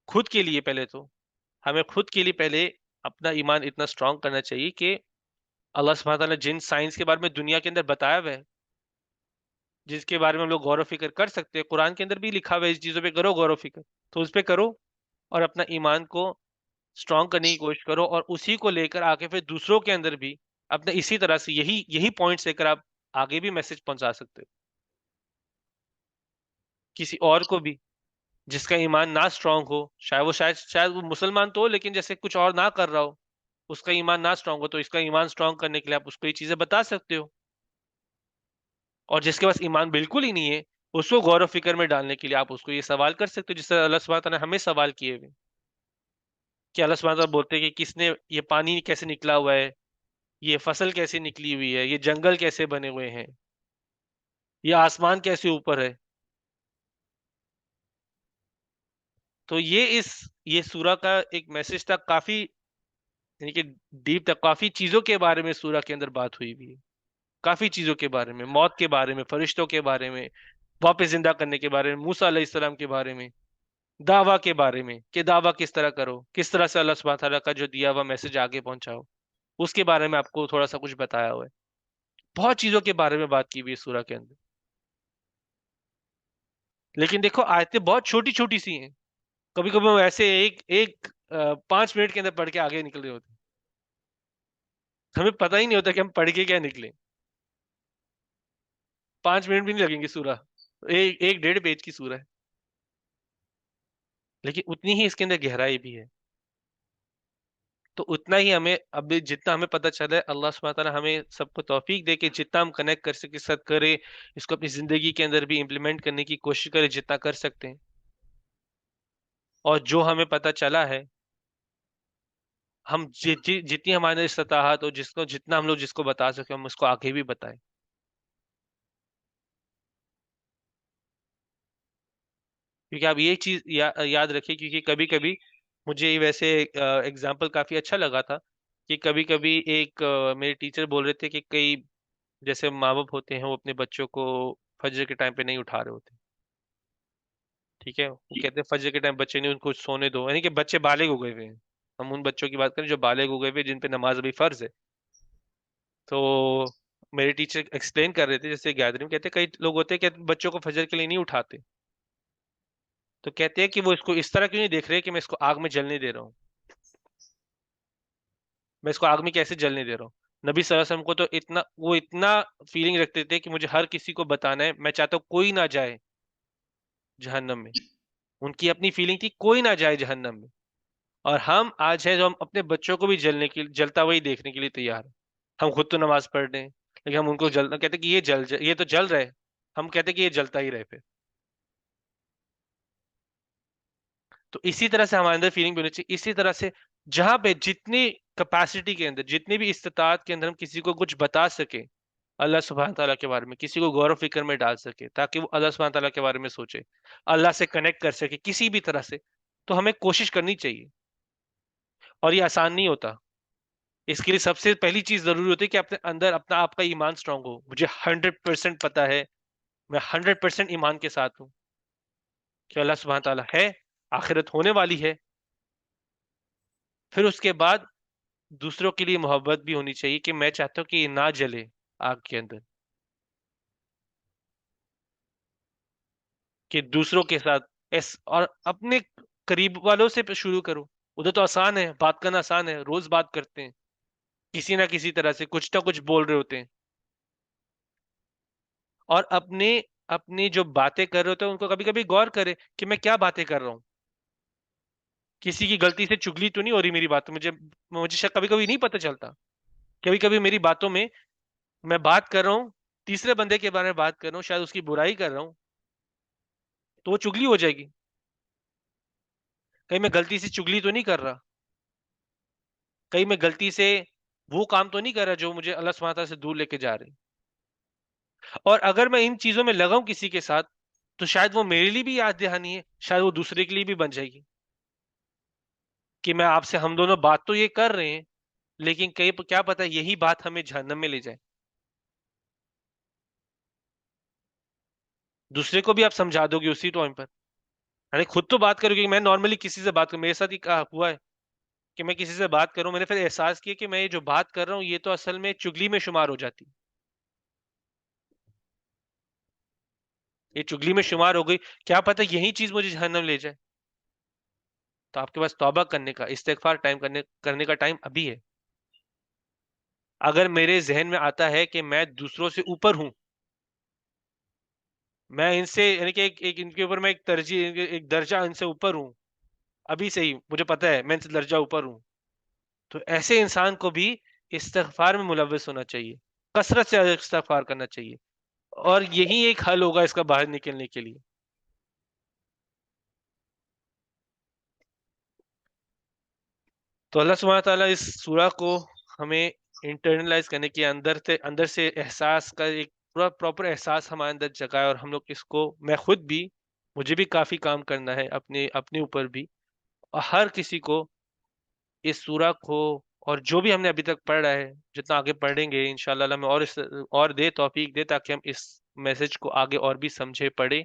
خود کے لیے پہلے اپنا ایمان اتنا اسٹرانگ کرنا چاہیے کہ اللہ سبحانہ تعالیٰ جن سائنس کے بارے میں دنیا کے اندر بتایا ہوا ہے، جس کے بارے میں ہم لوگ غور و فکر کر سکتے ہیں، قرآن کے اندر بھی لکھا ہوا ہے اس چیزوں پہ کرو غور و فکر، تو اس پہ کرو. اور اپنا ایمان کو اسٹرانگ کرنے کی کوشش کرو، اور اسی کو لے کر آگے پھر دوسروں کے اندر بھی اپنے اسی طرح سے یہی پوائنٹس لے کر آپ آگے بھی میسج پہنچا سکتے ہو کسی اور کو بھی جس کا ایمان نہ اسٹرانگ ہو، شاید وہ مسلمان تو ہو لیکن جیسے کچھ اور نہ کر رہا ہو، اس کا ایمان نہ اسٹرانگ ہو، تو اس کا ایمان اسٹرانگ کرنے کے لیے آپ اس کو یہ چیزیں بتا سکتے ہو. اور جس کے پاس ایمان بالکل ہی نہیں ہے، اس کو غور و فکر میں ڈالنے کے لیے آپ اس کو یہ سوال کر سکتے ہو، جس طرح اللہ سبحانہ تعالیٰ نے ہمیں سوال کیے ہوئے کہ اللہ سبحانہ تعالیٰ بولتے ہیں کہ کس نے یہ پانی کیسے نکلا ہوا ہے، یہ فصل کیسے نکلی ہوئی ہے، یہ جنگل کیسے بنے ہوئے ہیں، یہ آسمان کیسے اوپر ہے. تو یہ سورہ کا ایک میسج تھا، کافی یعنی کہ ڈیپ تک کافی چیزوں کے بارے میں سورہ کے اندر بات ہوئی ہوئی ہے، کافی چیزوں کے بارے میں، موت کے بارے میں، فرشتوں کے بارے میں، واپس زندہ کرنے کے بارے میں، موسیٰ علیہ السلام کے بارے میں، دعویٰ کے بارے میں کہ دعویٰ کس طرح کرو، کس طرح سے اللہ سبحانہ تعالیٰ کا جو دیا ہوا میسج آگے پہنچاؤ، اس کے بارے میں آپ کو تھوڑا سا کچھ بتایا ہوا ہے. بہت چیزوں کے بارے میں بات کی ہوئی ہے سورہ کے اندر. لیکن دیکھو آیتیں بہت چھوٹی چھوٹی سی ہیں، کبھی کبھی ہم ایسے ایک 5 منٹ کے اندر پڑھ کے آگے نکل رہے ہوتے ہیں، ہمیں پتہ ہی نہیں ہوتا کہ ہم پڑھ کے کیا نکلیں. 5 منٹ بھی نہیں لگیں گے سورہ، ایک 1.5 پیج کی سورہ ہے، لیکن اتنی ہی اس کے اندر گہرائی بھی ہے. تو اتنا ہی ہمیں اب جتنا ہمیں پتہ چلا ہے، اللہ سبحانہ تعالیٰ ہمیں سب کو توفیق دے کہ جتنا ہم کنیکٹ کر سکے ساتھ کرے، اس کو اپنی زندگی کے اندر بھی امپلیمنٹ کرنے کی کوشش کرے جتنا کر سکتے ہیں. اور جو ہمیں پتہ چلا ہے، ہم جتنی ہمارے استطاعت ہو، جتنا ہم لوگ جس کو بتا سکیں ہم اس کو آگے بھی بتائیں. کیونکہ آپ یہ چیز یاد رکھیں، کیونکہ کبھی کبھی مجھے ویسے اگزامپل کافی اچھا لگا تھا کہ کبھی کبھی ایک میرے ٹیچر بول رہے تھے کہ کئی جیسے ماں باپ ہوتے ہیں وہ اپنے بچوں کو فجر کے ٹائم پہ نہیں اٹھا رہے ہوتے. ٹھیک ہے، وہ کہتے ہیں فجر کے ٹائم بچے نہیں، ان کو سونے دو، یعنی کہ بچے بالغ ہو گئے ہوئے ہیں. ہم ان بچوں کی بات کریں جو بالغ ہو گئے ہوئے جن پہ نماز ابھی فرض ہے. تو میرے ٹیچر ایکسپلین کر رہے تھے جیسے گیدرنگ، کہتے ہیں کئی لوگ ہوتے ہیں کہ بچوں کو فجر کے لیے نہیں اٹھاتے، تو کہتے ہیں کہ وہ اس کو اس طرح کیوں نہیں دیکھ رہے کہ میں اس کو آگ میں جلنے دے رہا ہوں، میں اس کو آگ میں کیسے جلنے دے رہا ہوں. نبی صلی اللہ علیہ وسلم کو تو اتنا فیلنگ رکھتے تھے کہ مجھے ہر کسی کو بتانا ہے، میں چاہتا ہوں کوئی نہ جائے جہنم میں. ان کی اپنی فیلنگ تھی کوئی نہ جائے جہنم میں. اور ہم آج ہے جو ہم اپنے بچوں کو بھی جلتا ہوا ہی دیکھنے کے لیے تیار ہیں. ہم خود تو نماز پڑھ رہے ہیں لیکن ہم ان کو جلنا کہتے ہیں کہ یہ تو جل رہے، ہم کہتے ہیں کہ یہ جلتا ہی رہے پھر. تو اسی طرح سے ہمارے اندر فیلنگ بھی ہونی چاہیے. اسی طرح سے جہاں پہ جتنی کیپیسٹی کے اندر، جتنی بھی استطاعت کے اندر ہم کسی کو کچھ بتا سکیں اللہ سبحانہ تعالیٰ کے بارے میں، کسی کو غور و فکر میں ڈال سکے تاکہ وہ اللہ سبحانہ تعالیٰ کے بارے میں سوچے، اللہ سے کنیکٹ کر سکے کسی بھی طرح سے، تو ہمیں کوشش کرنی چاہیے. اور یہ آسان نہیں ہوتا. اس کے لیے سب سے پہلی چیز ضروری ہوتی ہے کہ اپنے اندر اپنا آپ کا ایمان اسٹرانگ ہو. مجھے 100% پتا ہے، میں 100% ایمان کے ساتھ ہوں کہ اللہ سبحانہ تعالیٰ ہے، آخرت ہونے والی ہے. پھر اس کے بعد دوسروں کے لیے محبت بھی ہونی چاہیے کہ میں چاہتا ہوں کہ یہ نہ جلے آگ کے اندر، کہ دوسروں کے ساتھ اور اپنے قریب والوں سے شروع کرو. ادھر تو آسان ہے، بات کرنا آسان ہے، روز بات کرتے ہیں، کسی نہ کسی طرح سے کچھ نہ کچھ بول رہے ہوتے ہیں. اور اپنی جو باتیں کر رہے ہوتے ہیں ان کو کبھی کبھی غور کرے کہ میں کیا باتیں کر رہا ہوں. کسی کی غلطی سے چگلی تو نہیں ہو رہی میری بات، مجھے شاید کبھی کبھی نہیں پتہ چلتا. کبھی کبھی میری باتوں میں میں بات کر رہا ہوں، تیسرے بندے کے بارے میں بات کر رہا ہوں، شاید اس کی برائی کر رہا ہوں، تو وہ چگلی ہو جائے گی. کہیں میں غلطی سے چگلی تو نہیں کر رہا، کہیں میں غلطی سے وہ کام تو نہیں کر رہا جو مجھے اللہ سبحانہ تعالیٰ سے دور لے کے جا رہے. اور اگر میں ان چیزوں میں لگاؤں کسی کے ساتھ تو شاید وہ میرے لیے بھی یاد دہانی ہے، شاید وہ دوسرے کے لیے بھی بن جائے گی کہ میں آپ سے ہم دونوں بات تو یہ کر رہے ہیں لیکن کیا پتا یہی بات ہمیں جہنم میں لے جائے. دوسرے کو بھی آپ سمجھا دو گے اسی ٹائم پر، یعنی خود تو بات کرو گے. میں نارملی کسی سے بات کروں، میرے ساتھ یہ ہوا ہے کہ میں کسی سے بات کروں، میں نے پھر احساس کیا کہ میں یہ جو بات کر رہا ہوں یہ تو اصل میں چگلی میں شمار ہو جاتی، یہ چگلی میں شمار ہو گئی، کیا پتہ یہی چیز مجھے جہنم لے جائے. تو آپ کے پاس توبہ کرنے کا، استغفار کرنے کا ٹائم ابھی ہے. اگر میرے ذہن میں آتا ہے کہ میں دوسروں سے اوپر ہوں، میں ان سے یعنی کہ ایک ان کے اوپر میں ایک درجہ ان سے اوپر ہوں، ابھی سے ہی مجھے پتا ہے میں ان سے درجہ اوپر ہوں، تو ایسے انسان کو بھی استغفار میں ملوث ہونا چاہیے، کثرت سے استغفار کرنا چاہیے، اور یہی ایک حل ہوگا اس کا باہر نکلنے کے لیے. تو اللہ سبحانہ تعالیٰ اس سورہ کو ہمیں انٹرنلائز کرنے کے اندر سے احساس کا ایک پورا پراپر احساس ہمارے اندر جگائے، اور ہم لوگ اس کو، میں خود بھی، مجھے بھی کافی کام کرنا ہے اپنے اوپر بھی، اور ہر کسی کو اس سورہ کو، اور جو بھی ہم نے ابھی تک پڑھ رہا ہے، جتنا آگے پڑھیں گے انشاءاللہ اللہ ہمیں اور دے، توفیق دے، تاکہ ہم اس میسج کو آگے اور بھی سمجھے، پڑھیں،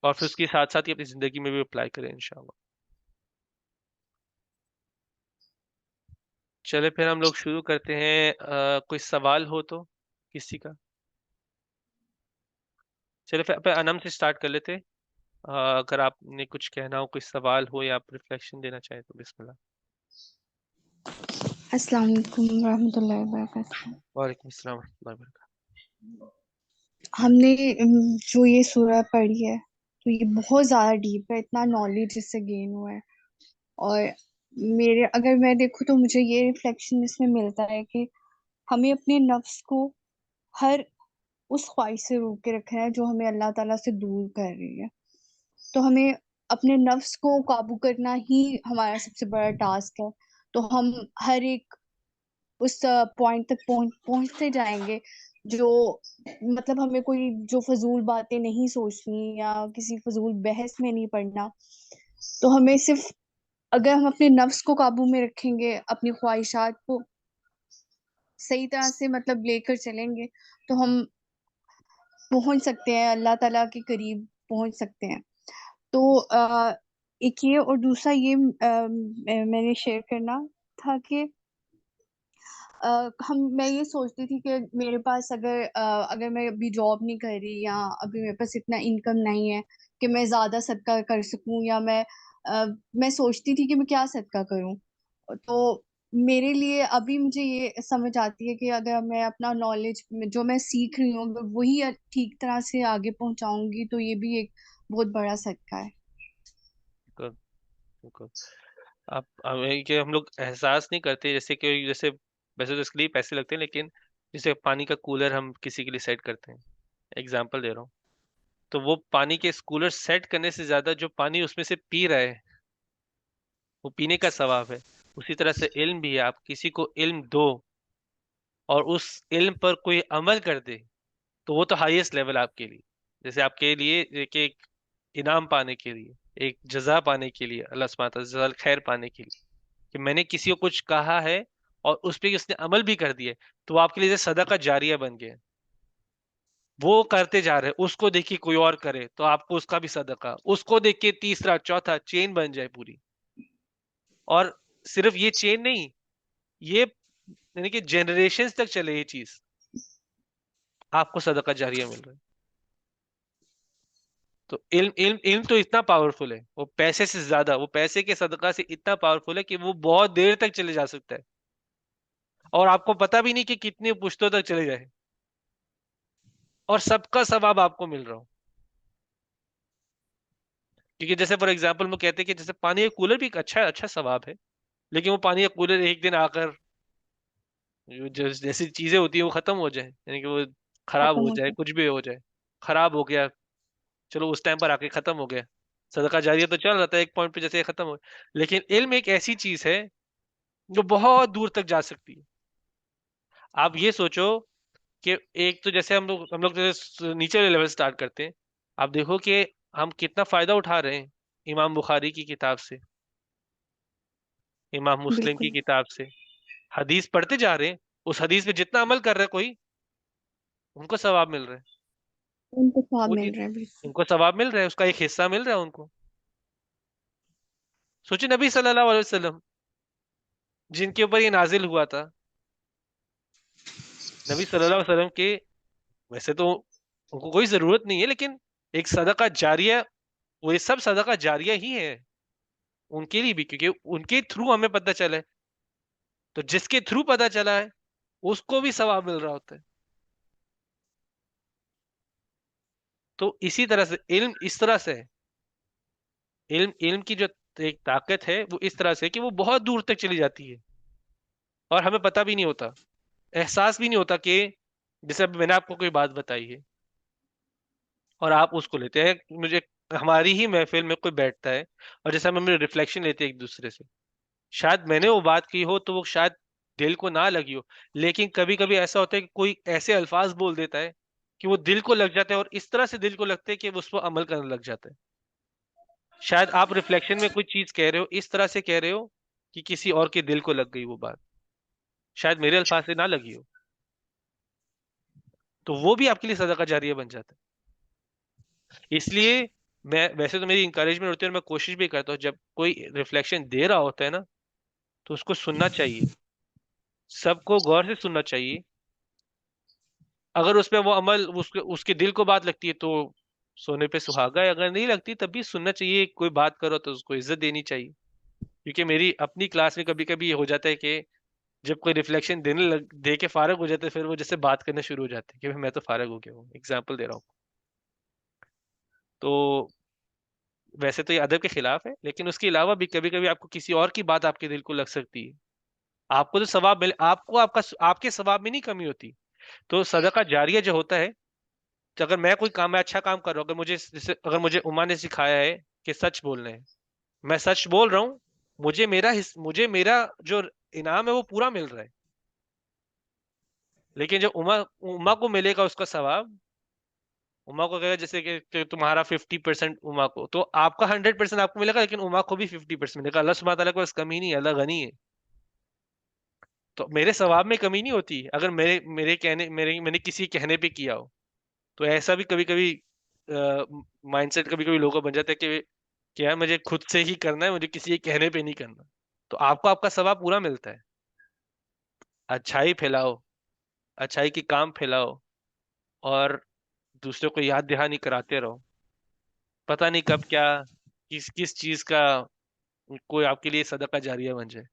اور پھر اس کے ساتھ ساتھ ہی اپنی زندگی میں بھی اپلائی کریں انشاءاللہ. چلے پھر ہم لوگ شروع کرتے ہیں. کوئی سوال ہو تو کسی کا؟ چلے پھر انم سے سٹارٹ کر لیتے. اگر آپ نے کچھ کہنا ہو، کوئی سوال ہو یا آپ ریفلیکشن دینا چاہیں تو بسم اللہ. السلام علیکم ورحمۃ اللہ وبرکاتہ. وعلیکم السلام ورحمۃ اللہ وبرکاتہ. ہم نے جو یہ سورہ پڑھی ہے تو یہ بہت زیادہ ڈیپ ہے، اتنا نالج اس سے گین ہوا ہے، اور اگر میں دیکھوں تو مجھے یہ ریفلیکشن اس میں ملتا ہے کہ ہمیں اپنے نفس کو ہر اس خواہش سے روک کے رکھنا ہے جو ہمیں اللہ تعالیٰ سے دور کر رہی ہے. تو ہمیں اپنے نفس کو قابو کرنا ہی ہمارا سب سے بڑا ٹاسک ہے. تو ہم ہر ایک اس پوائنٹ تک پہنچتے جائیں گے جو مطلب ہمیں کوئی جو فضول باتیں نہیں سوچنی یا کسی فضول بحث میں نہیں پڑنا. تو ہمیں صرف اگر ہم اپنے نفس کو قابو میں رکھیں گے، اپنی خواہشات کو صحیح طرح سے مطلب لے کر چلیں گے، تو ہم پہنچ سکتے ہیں، اللہ تعالیٰ کے قریب پہنچ سکتے ہیں. تو ایک یہ، اور دوسرا یہ میں نے شیئر کرنا تھا کہ میں یہ سوچتی تھی کہ میرے پاس اگر میں ابھی جاب نہیں کر رہی، یا ابھی میرے پاس اتنا انکم نہیں ہے کہ میں زیادہ صدقہ کر سکوں، یا میں سوچتی تھی کہ میں کیا صدقہ کروں. تو میرے لیے ابھی مجھے یہ سمجھ آتی ہے کہ اگر میں اپنا نالج جو میں سیکھ رہی ہوں اگر وہی ٹھیک طرح سے آگے پہنچاؤں گی تو یہ بھی ایک بہت بڑا صدقہ ہے. بالکل بالکل. کہ ہم لوگ احساس نہیں کرتے، جیسے ویسے تو اس کے لیے پیسے لگتے ہیں، لیکن جیسے پانی کا کولر ہم کسی کے لیے سیٹ کرتے ہیں، ایگزامپل دے رہا ہوں، تو وہ پانی کے کولر سیٹ کرنے سے زیادہ جو پانی اس میں سے پی رہا ہے وہ پینے کا ثواب ہے. اسی طرح سے علم بھی ہے، آپ کسی کو علم دو اور اس علم پر کوئی عمل کر دے تو وہ تو ہائیسٹ لیول آپ کے لیے، جیسے آپ کے لیے ایک انعام پانے کے لیے، ایک جزا پانے کے لیے، اللہ سبحانہ تعالیٰ جزا خیر پانے کے لیے، کہ میں نے کسی کو کچھ کہا ہے اور اس پہ اس نے عمل بھی کر دیا، تو وہ آپ کے لیے صدقہ جاریہ بن گیا. وہ کرتے جا رہے، اس کو دیکھ کے کوئی اور کرے تو آپ کو اس کا بھی صدقہ، اس کو دیکھ کے تیسرا چوتھا چین بن جائے پوری. اور صرف یہ چین نہیں، یہ یعنی کہ جنریشنز تک چلے، یہ چیز آپ کو صدقہ جاریہ مل رہا ہے. تو علم تو اتنا پاورفل ہے، وہ پیسے سے زیادہ، وہ پیسے کے صدقہ سے اتنا پاورفل ہے کہ وہ بہت دیر تک چلے جا سکتا ہے، اور آپ کو پتہ بھی نہیں کہ کتنی پشتوں تک چلے جائے، اور سب کا ثواب آپ کو مل رہا ہو. کیونکہ جیسے فار ایگزامپل میں کہتے ہیں کہ جیسے پانی کا کولر بھی ایک اچھا ثواب ہے، لیکن وہ پانی کا کولر ایک دن آ کر جیسی چیزیں ہوتی ہیں وہ ختم ہو جائے، یعنی کہ وہ خراب ختم ہو ہو جائے، جائے. کچھ بھی ہو جائے، خراب ہو گیا، چلو اس ٹائم پر آ کے ختم ہو گیا، صدقہ جاریہ تو چل رہا تھا ایک پوائنٹ پہ جیسے ختم ہو. لیکن علم ایک ایسی چیز ہے جو بہت دور تک جا سکتی ہے. آپ یہ سوچو کہ ایک تو جیسے ہم لوگ نیچے والے لیول سٹارٹ کرتے ہیں، آپ دیکھو کہ ہم کتنا فائدہ اٹھا رہے ہیں امام بخاری کی کتاب سے، امام مسلم کی بالکل کتاب سے، حدیث پڑھتے جا رہے ہیں، اس حدیث پہ جتنا عمل کر رہا ہے کوئی، ان کو ثواب مل رہا ہے، ان کو ثواب وہ مل رہا ہے. بالکل ان کو ثواب مل رہا ہے، اس کا ایک حصہ مل رہا ہے ان کو. سوچے نبی صلی اللہ علیہ وسلم جن کے اوپر یہ نازل ہوا تھا، نبی صلی اللہ علیہ وسلم کے ویسے تو ان کو کوئی ضرورت نہیں ہے، لیکن ایک صدقہ جاریہ، وہ یہ سب صدقہ جاریہ ہی ہے. ان کے لیے بھی، کیونکہ ان کے تھرو ہمیں پتہ چلا ہے، تو جس کے تھرو پتہ چلا ہے اس کو بھی ثواب مل رہا ہوتا ہے. تو اسی طرح سے علم اس طرح سے ہے، علم کی جو ایک طاقت ہے وہ اس طرح سے کہ وہ بہت دور تک چلی جاتی ہے اور ہمیں پتہ بھی نہیں ہوتا، احساس بھی نہیں ہوتا کہ جیسے اب میں نے آپ کو کوئی بات بتائی ہے اور آپ اس کو لیتے ہیں. مجھے ہماری ہی محفل میں کوئی بیٹھتا ہے اور جیسے ہم ریفلیکشن لیتے ہیں ایک دوسرے سے، شاید میں نے وہ بات کی ہو تو وہ شاید دل کو نہ لگی ہو، لیکن کبھی کبھی ایسا ہوتا ہے کہ کوئی ایسے الفاظ بول دیتا ہے کہ وہ دل کو لگ جاتا ہے اور اس طرح سے دل کو لگتے ہے کہ وہ اس پر عمل کرنے لگ جاتا ہے. شاید آپ ریفلیکشن میں کوئی چیز کہہ رہے ہو، اس طرح سے کہہ رہے ہو کہ کسی اور کے دل کو لگ گئی وہ بات، شاید میرے الفاظ سے نہ لگی ہو، تو وہ بھی آپ کے لیے صدقہ جاریہ بن جاتا ہے. اس لیے میں ویسے تو میری انکریجمنٹ ہوتی ہے اور میں کوشش بھی کرتا ہوں جب کوئی ریفلیکشن دے رہا ہوتا ہے نا تو اس کو سننا چاہیے، سب کو غور سے سننا چاہیے. اگر اس پہ وہ عمل اس کے دل کو بات لگتی ہے تو سونے پہ سہاگا ہے، اگر نہیں لگتی تب بھی سننا چاہیے. کوئی بات کرو تو اس کو عزت دینی چاہیے، کیونکہ میری اپنی کلاس میں کبھی کبھی یہ ہو جاتا ہے کہ جب کوئی ریفلیکشن دے کے فارغ ہو جاتا ہے پھر وہ جیسے بات کرنا شروع ہو جاتے ہیں کہ میں تو فارغ ہو گیا ہوں، اگزامپل دے رہا ہوں. تو ویسے تو یہ ادب کے خلاف ہے، لیکن اس کے علاوہ بھی کبھی کبھی آپ کو کسی اور کی بات آپ کے دل کو لگ سکتی ہے، آپ کو تو ثواب ملے، آپ کے ثواب میں نہیں کمی ہوتی. تو صدقہ جاریہ جو ہوتا ہے، تو اگر میں کوئی کام، میں اچھا کام کر رہا ہوں، اگر مجھے اما نے سکھایا ہے کہ سچ بولنا ہے، میں سچ بول رہا ہوں، مجھے میرا جو انعام ہے وہ پورا مل رہا ہے. لیکن جب اما کو ملے گا اس کا ثواب، اما کو کہے گا جیسے کہ تمہارا 50% اما کو، تو آپ کا 100% آپ کو ملے گا، لیکن اما کو بھی 50% ملے گا. اللہ سبحانہ تعالیٰ کو اس کمی نہیں ہے، اللہ غنی ہے. تو میرے ثواب میں کمی نہیں ہوتی اگر میں نے کسی کہنے پہ کیا ہو. تو ایسا بھی کبھی کبھی مائنڈ سیٹ کبھی کبھی لوگوں کا بن جاتا ہے کہ کیا مجھے خود سے ہی کرنا ہے، مجھے کسی کے کہنے پہ نہیں کرنا. تو آپ کو آپ کا ثواب پورا ملتا ہے. اچھائی پھیلاؤ، اچھائی کی کام پھیلاؤ اور دوسرے کو یاد دہانی کراتے رہو. پتہ نہیں کب کیا کس چیز کا کوئی آپ کے لیے صدقہ جاریہ بن جائے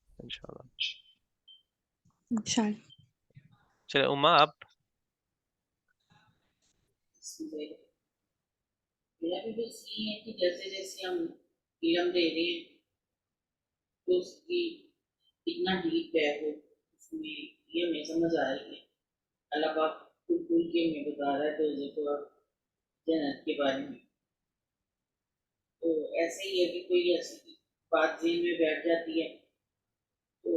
انشاءاللہ. اچھا چلے اما آپ. میرا بھی بس یہ ہے کہ جیسے جیسے ہم علم دے رہے ہیں تو اس کی اتنا ڈیپ ہے وہ، اس میں یہ ہمیں سمجھ آ رہی ہے. اللہ پاک کھل کے ہمیں بتا رہا ہے تو ذکر جنت کے بارے میں. تو ایسے ہی ہے کہ کوئی ایسی بات ذہن میں بیٹھ جاتی ہے تو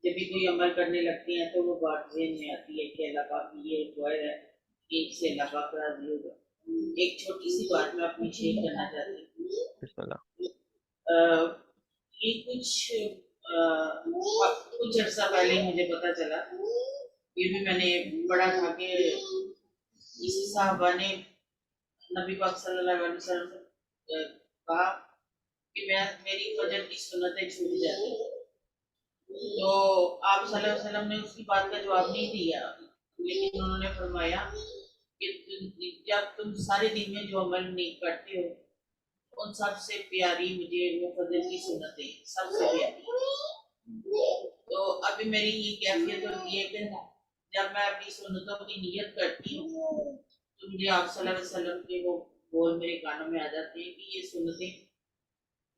جب بھی کوئی عمل کرنے لگتے ہیں تو وہ بات ذہن میں آتی ہے کہ اللہ پاک کی یہ دعا ہے، ایک سے اللہ پاک راضی ہوگا. ایک چھوٹی سی بات میں اپنی شیئر کرنا چاہتی ہوں. بسم اللہ. یہ کچھ عرصہ پہلے مجھے پتا چلا، یہ بھی میں نے پڑھا تھا کہ کسی صحابہ نے نبی پاک صلی اللہ علیہ وسلم سے کہا کہ میری فجر کی سنتیں چھوٹ جاتی ہیں. تو آپ صلی اللہ علیہ وسلم نے اس کی بات کا جواب نہیں دیا، لیکن انہوں نے فرمایا کہ جب تم سارے دن میں جو عمل نہیں کرتے ہو ان سب سے پیاری مجھے وہ فجر کی سنتیں سب سے پیاری. تو ابھی میری یہ کیفیت ہوتی ہے کہ جب میں اپنی سنتوں کی نیت کرتی ہوں تو مجھے آپ صلی اللہ علیہ وسلم کے وہ بول میرے کانوں میں آ جاتے ہیں کہ یہ سنتیں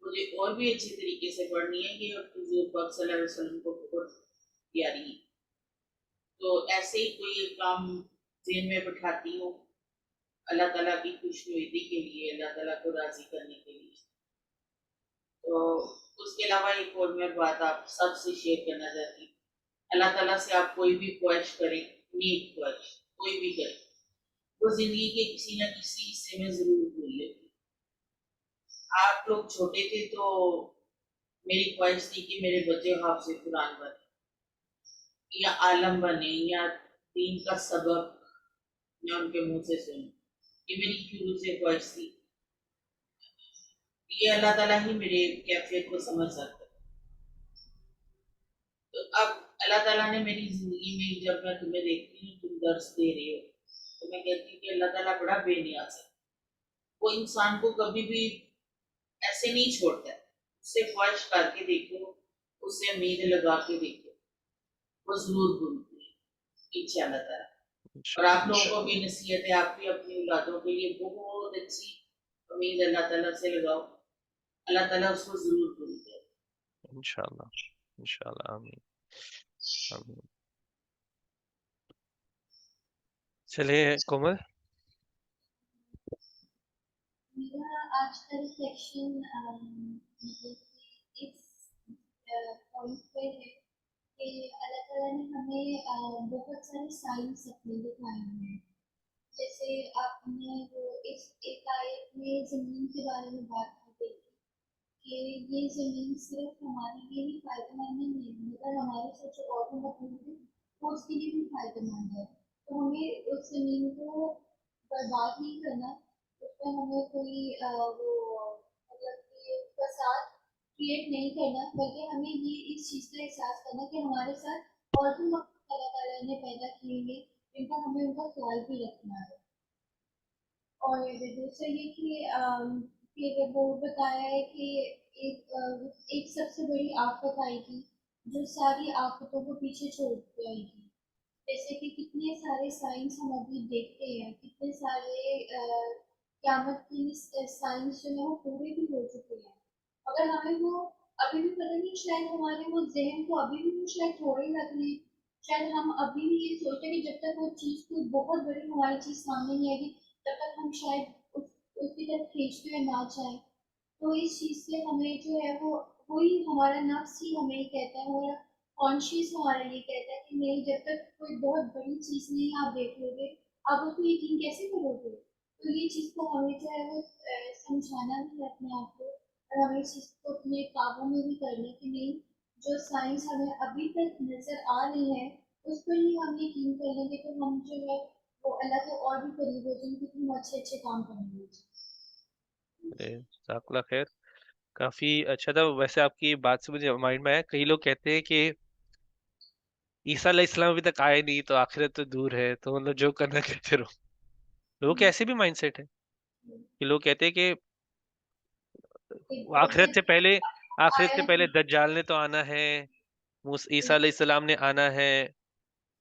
مجھے اور بھی اچھی طریقے سے پڑھنی ہے کہ حضور پاک صلی اللہ علیہ وسلم کو بہت پیاری ہے. تو ایسے ہی کوئی کام ذہن میں بٹھاتی ہوں اللہ تعالیٰ کی خوش نویدی کے لیے، اللہ تعالیٰ کو راضی کرنے کے لیے. تو اس کے علاوہ ایک اور میں بات آپ سب سے شیئر کرنا چاہتی ہوں. اللہ تعالیٰ سے آپ کوئی بھی خواہش کریں، نیک خواہش کوئی بھی کریں، وہ زندگی کے کسی نہ کسی حصے میں ضرور پوری ہوتی. آپ لوگ چھوٹے تھے تو میری خواہش تھی کہ میرے بچے حافظ قرآن بنے یا عالم بنے یا دین کا سبق میں ان کے منہ سے سنوں. یہ میری شروع سے خواہش تھی. یہ اللہ تعالیٰ ہی میرے کیفیت کو سمجھ سکتا ہے. تو اب اللہ تعالیٰ نے میری زندگی میں جب میں تمہیں دیکھتی ہوں تم درس دے رہے ہو تو میں کہتی ہوں کہ اللہ تعالیٰ بڑا بے نیاز ہے. وہ انسان کو کبھی بھی ایسے نہیں چھوڑتا ہے، اس سے خواہش کر کے دیکھو، اس سے امید لگا کے دیکھو، وہ ضرور بھولتے ہیں انشاءاللہ تعالیٰ۔ اور آپ لوگوں کو بھی نصیحت ہے، آپ بھی اپنی اولادوں کے لیے بہت اچھی امید اللہ تعالیٰ سے لگاؤ، اللہ تعالیٰ اس کو ضرور پوری کرے انشاءاللہ انشاءاللہ، آمین آمین۔ چلیے کومل۔ میرا آج کا ریفلیکشن مطلب کہ اس پوائنٹ پہ ہے کہ اللہ تعالیٰ نے ہمیں بہت سارے سائنس اپنے دکھائے ہوئے ہیں، جیسے آپ نے وہ اس ایک آیت میں زمین کے بارے میں بات کی گئی کہ یہ زمین صرف ہمارے لیے ہی فائدہ مند نہیں ہے، مگر ہمارے ساتھ جو اور مخلوق ہے وہ اس کے لیے بھی فائدہ مند ہے، تو ہمیں اس زمین کو برباد نہیں کرنا، اس میں ہمیں کوئی وہ مطلب کہ فساد کریٹ نہیں کرنا، بلکہ ہمیں یہ اس چیز کا احساس کرنا کہ ہمارے ساتھ اور بھی مخلوق اللہ تعالیٰ نے پیدا کیے ہیں جن کا ہمیں ان کا خیال بھی رکھنا ہے۔ اور دوسرا یہ کہ وہ بتایا ہے کہ ایک سب سے بڑی آفت آئے گی جو ساری آفتوں کو پیچھے چھوڑ کے آئے گی، جیسے کہ کتنے سارے سائنس ہم ابھی دیکھتے ہیں، کتنے سارے قیامت کی سائنس جو ہے وہ پورے بھی ہو چکے ہیں، اگر ہمیں وہ ابھی بھی پتہ نہیں، شاید ہمارے وہ ذہن کو ابھی بھی وہ شاید تھوڑے ہی رکھ لیں، شاید ہم ابھی بھی یہ سوچتے ہیں کہ جب تک وہ چیز کوئی بہت بڑی ہماری چیز سامنے نہیں آئے گی تب تک ہم شاید اس کی طرف کھینچتے ہوئے نہ جائیں، تو اس چیز سے ہمیں جو ہے وہ وہی ہمارا نفس ہی ہمیں کہتا ہے، ہمارا کانشیس ہمارا یہ کہتا ہے کہ نہیں، جب تک کوئی بہت بڑی چیز نہیں آپ دیکھ لو گے آپ اس کو یقین کیسے کرو گے، تو یہ چیز کو ہمیں جو ہے وہ سمجھانا بھی ہے اپنے آپ کو، اور ہمیں اس چیز کو اپنے قابو میں بھی کرنا کہ نہیں، جو سائنس ہمیں ابھی تک نظر آ رہی ہے اس پر ہی ہم یقین کر لیں گے تو ہم جو ہے وہ اللہ کے اور بھی قریب ہو جائیں گے، کیونکہ ہم اچھے اچھے کام کریں گے۔ جزاک اللہ خیر، کافی اچھا تھا۔ ویسے آپ کی بات سے مجھے مائنڈ میں آیا، کئی لوگ کہتے ہیں کہ عیسیٰ علیہ السلام ابھی تک آئے نہیں تو آخرت تو دور ہے، تو مطلب جو کرنا کرتے رہو۔ لوگوں کے ایسے بھی مائنڈ سیٹ ہے کہ لوگ کہتے ہیں کہ آخرت سے پہلے دجال نے تو آنا ہے، عیسیٰ علیہ السلام نے آنا ہے،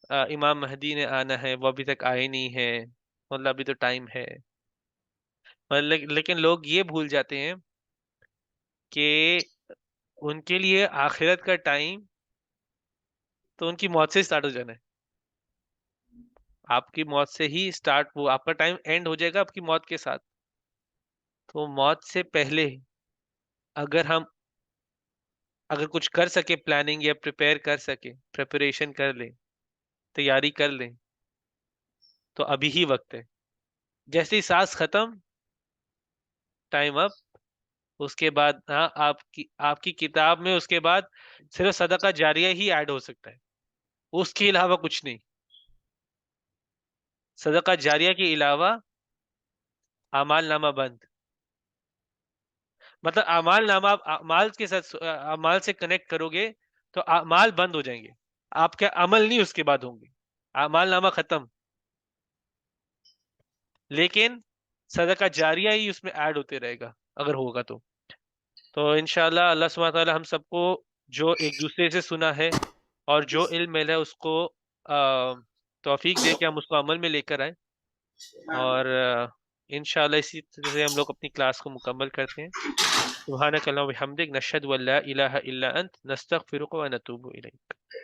امام مہدی نے آنا ہے، وہ ابھی تک آئے نہیں ہے، مطلب ابھی تو ٹائم ہے۔ لیکن لوگ یہ بھول جاتے ہیں کہ ان کے لیے آخرت کا ٹائم تو ان کی موت سے سٹارٹ ہو جانا ہے۔ آپ کی موت سے ہی سٹارٹ، وہ آپ کا ٹائم اینڈ ہو جائے گا آپ کی موت کے ساتھ۔ تو موت سے پہلے اگر کچھ کر سکے، پلاننگ یا پریپیئر کر سکے، پریپریشن کر لیں، تیاری کر لیں، تو ابھی ہی وقت ہے۔ جیسے ہی سانس ختم، ٹائم اپ، اس کے بعد آپ کی کتاب میں اس کے بعد صرف صدقہ جاریہ ہی ایڈ ہو سکتا ہے، اس کے علاوہ کچھ نہیں۔ صدقہ جاریہ کے علاوہ اعمال نامہ بند، مطلب اعمال نامہ اعمال کے ساتھ اعمال سے کنیکٹ کرو گے تو اعمال بند ہو جائیں گے، آپ کے عمل نہیں اس کے بعد ہوں گے، اعمال نامہ ختم، لیکن صدقہ جاریہ ہی اس میں ایڈ ہوتے رہے گا اگر ہوگا تو انشاءاللہ اللہ سبحانہ تعالی ہم سب کو جو ایک دوسرے سے سنا ہے اور جو علم ملا ہے اس کو توفیق دے کہ ہم اس کو عمل میں لے کر آئیں، اور انشاءاللہ اسی طرح سے ہم لوگ اپنی کلاس کو مکمل کرتے ہیں۔ سبحانک اللہم و بحمدک، نشہد ان لا الہ الا انت، نستغفرک و نتوب الیک۔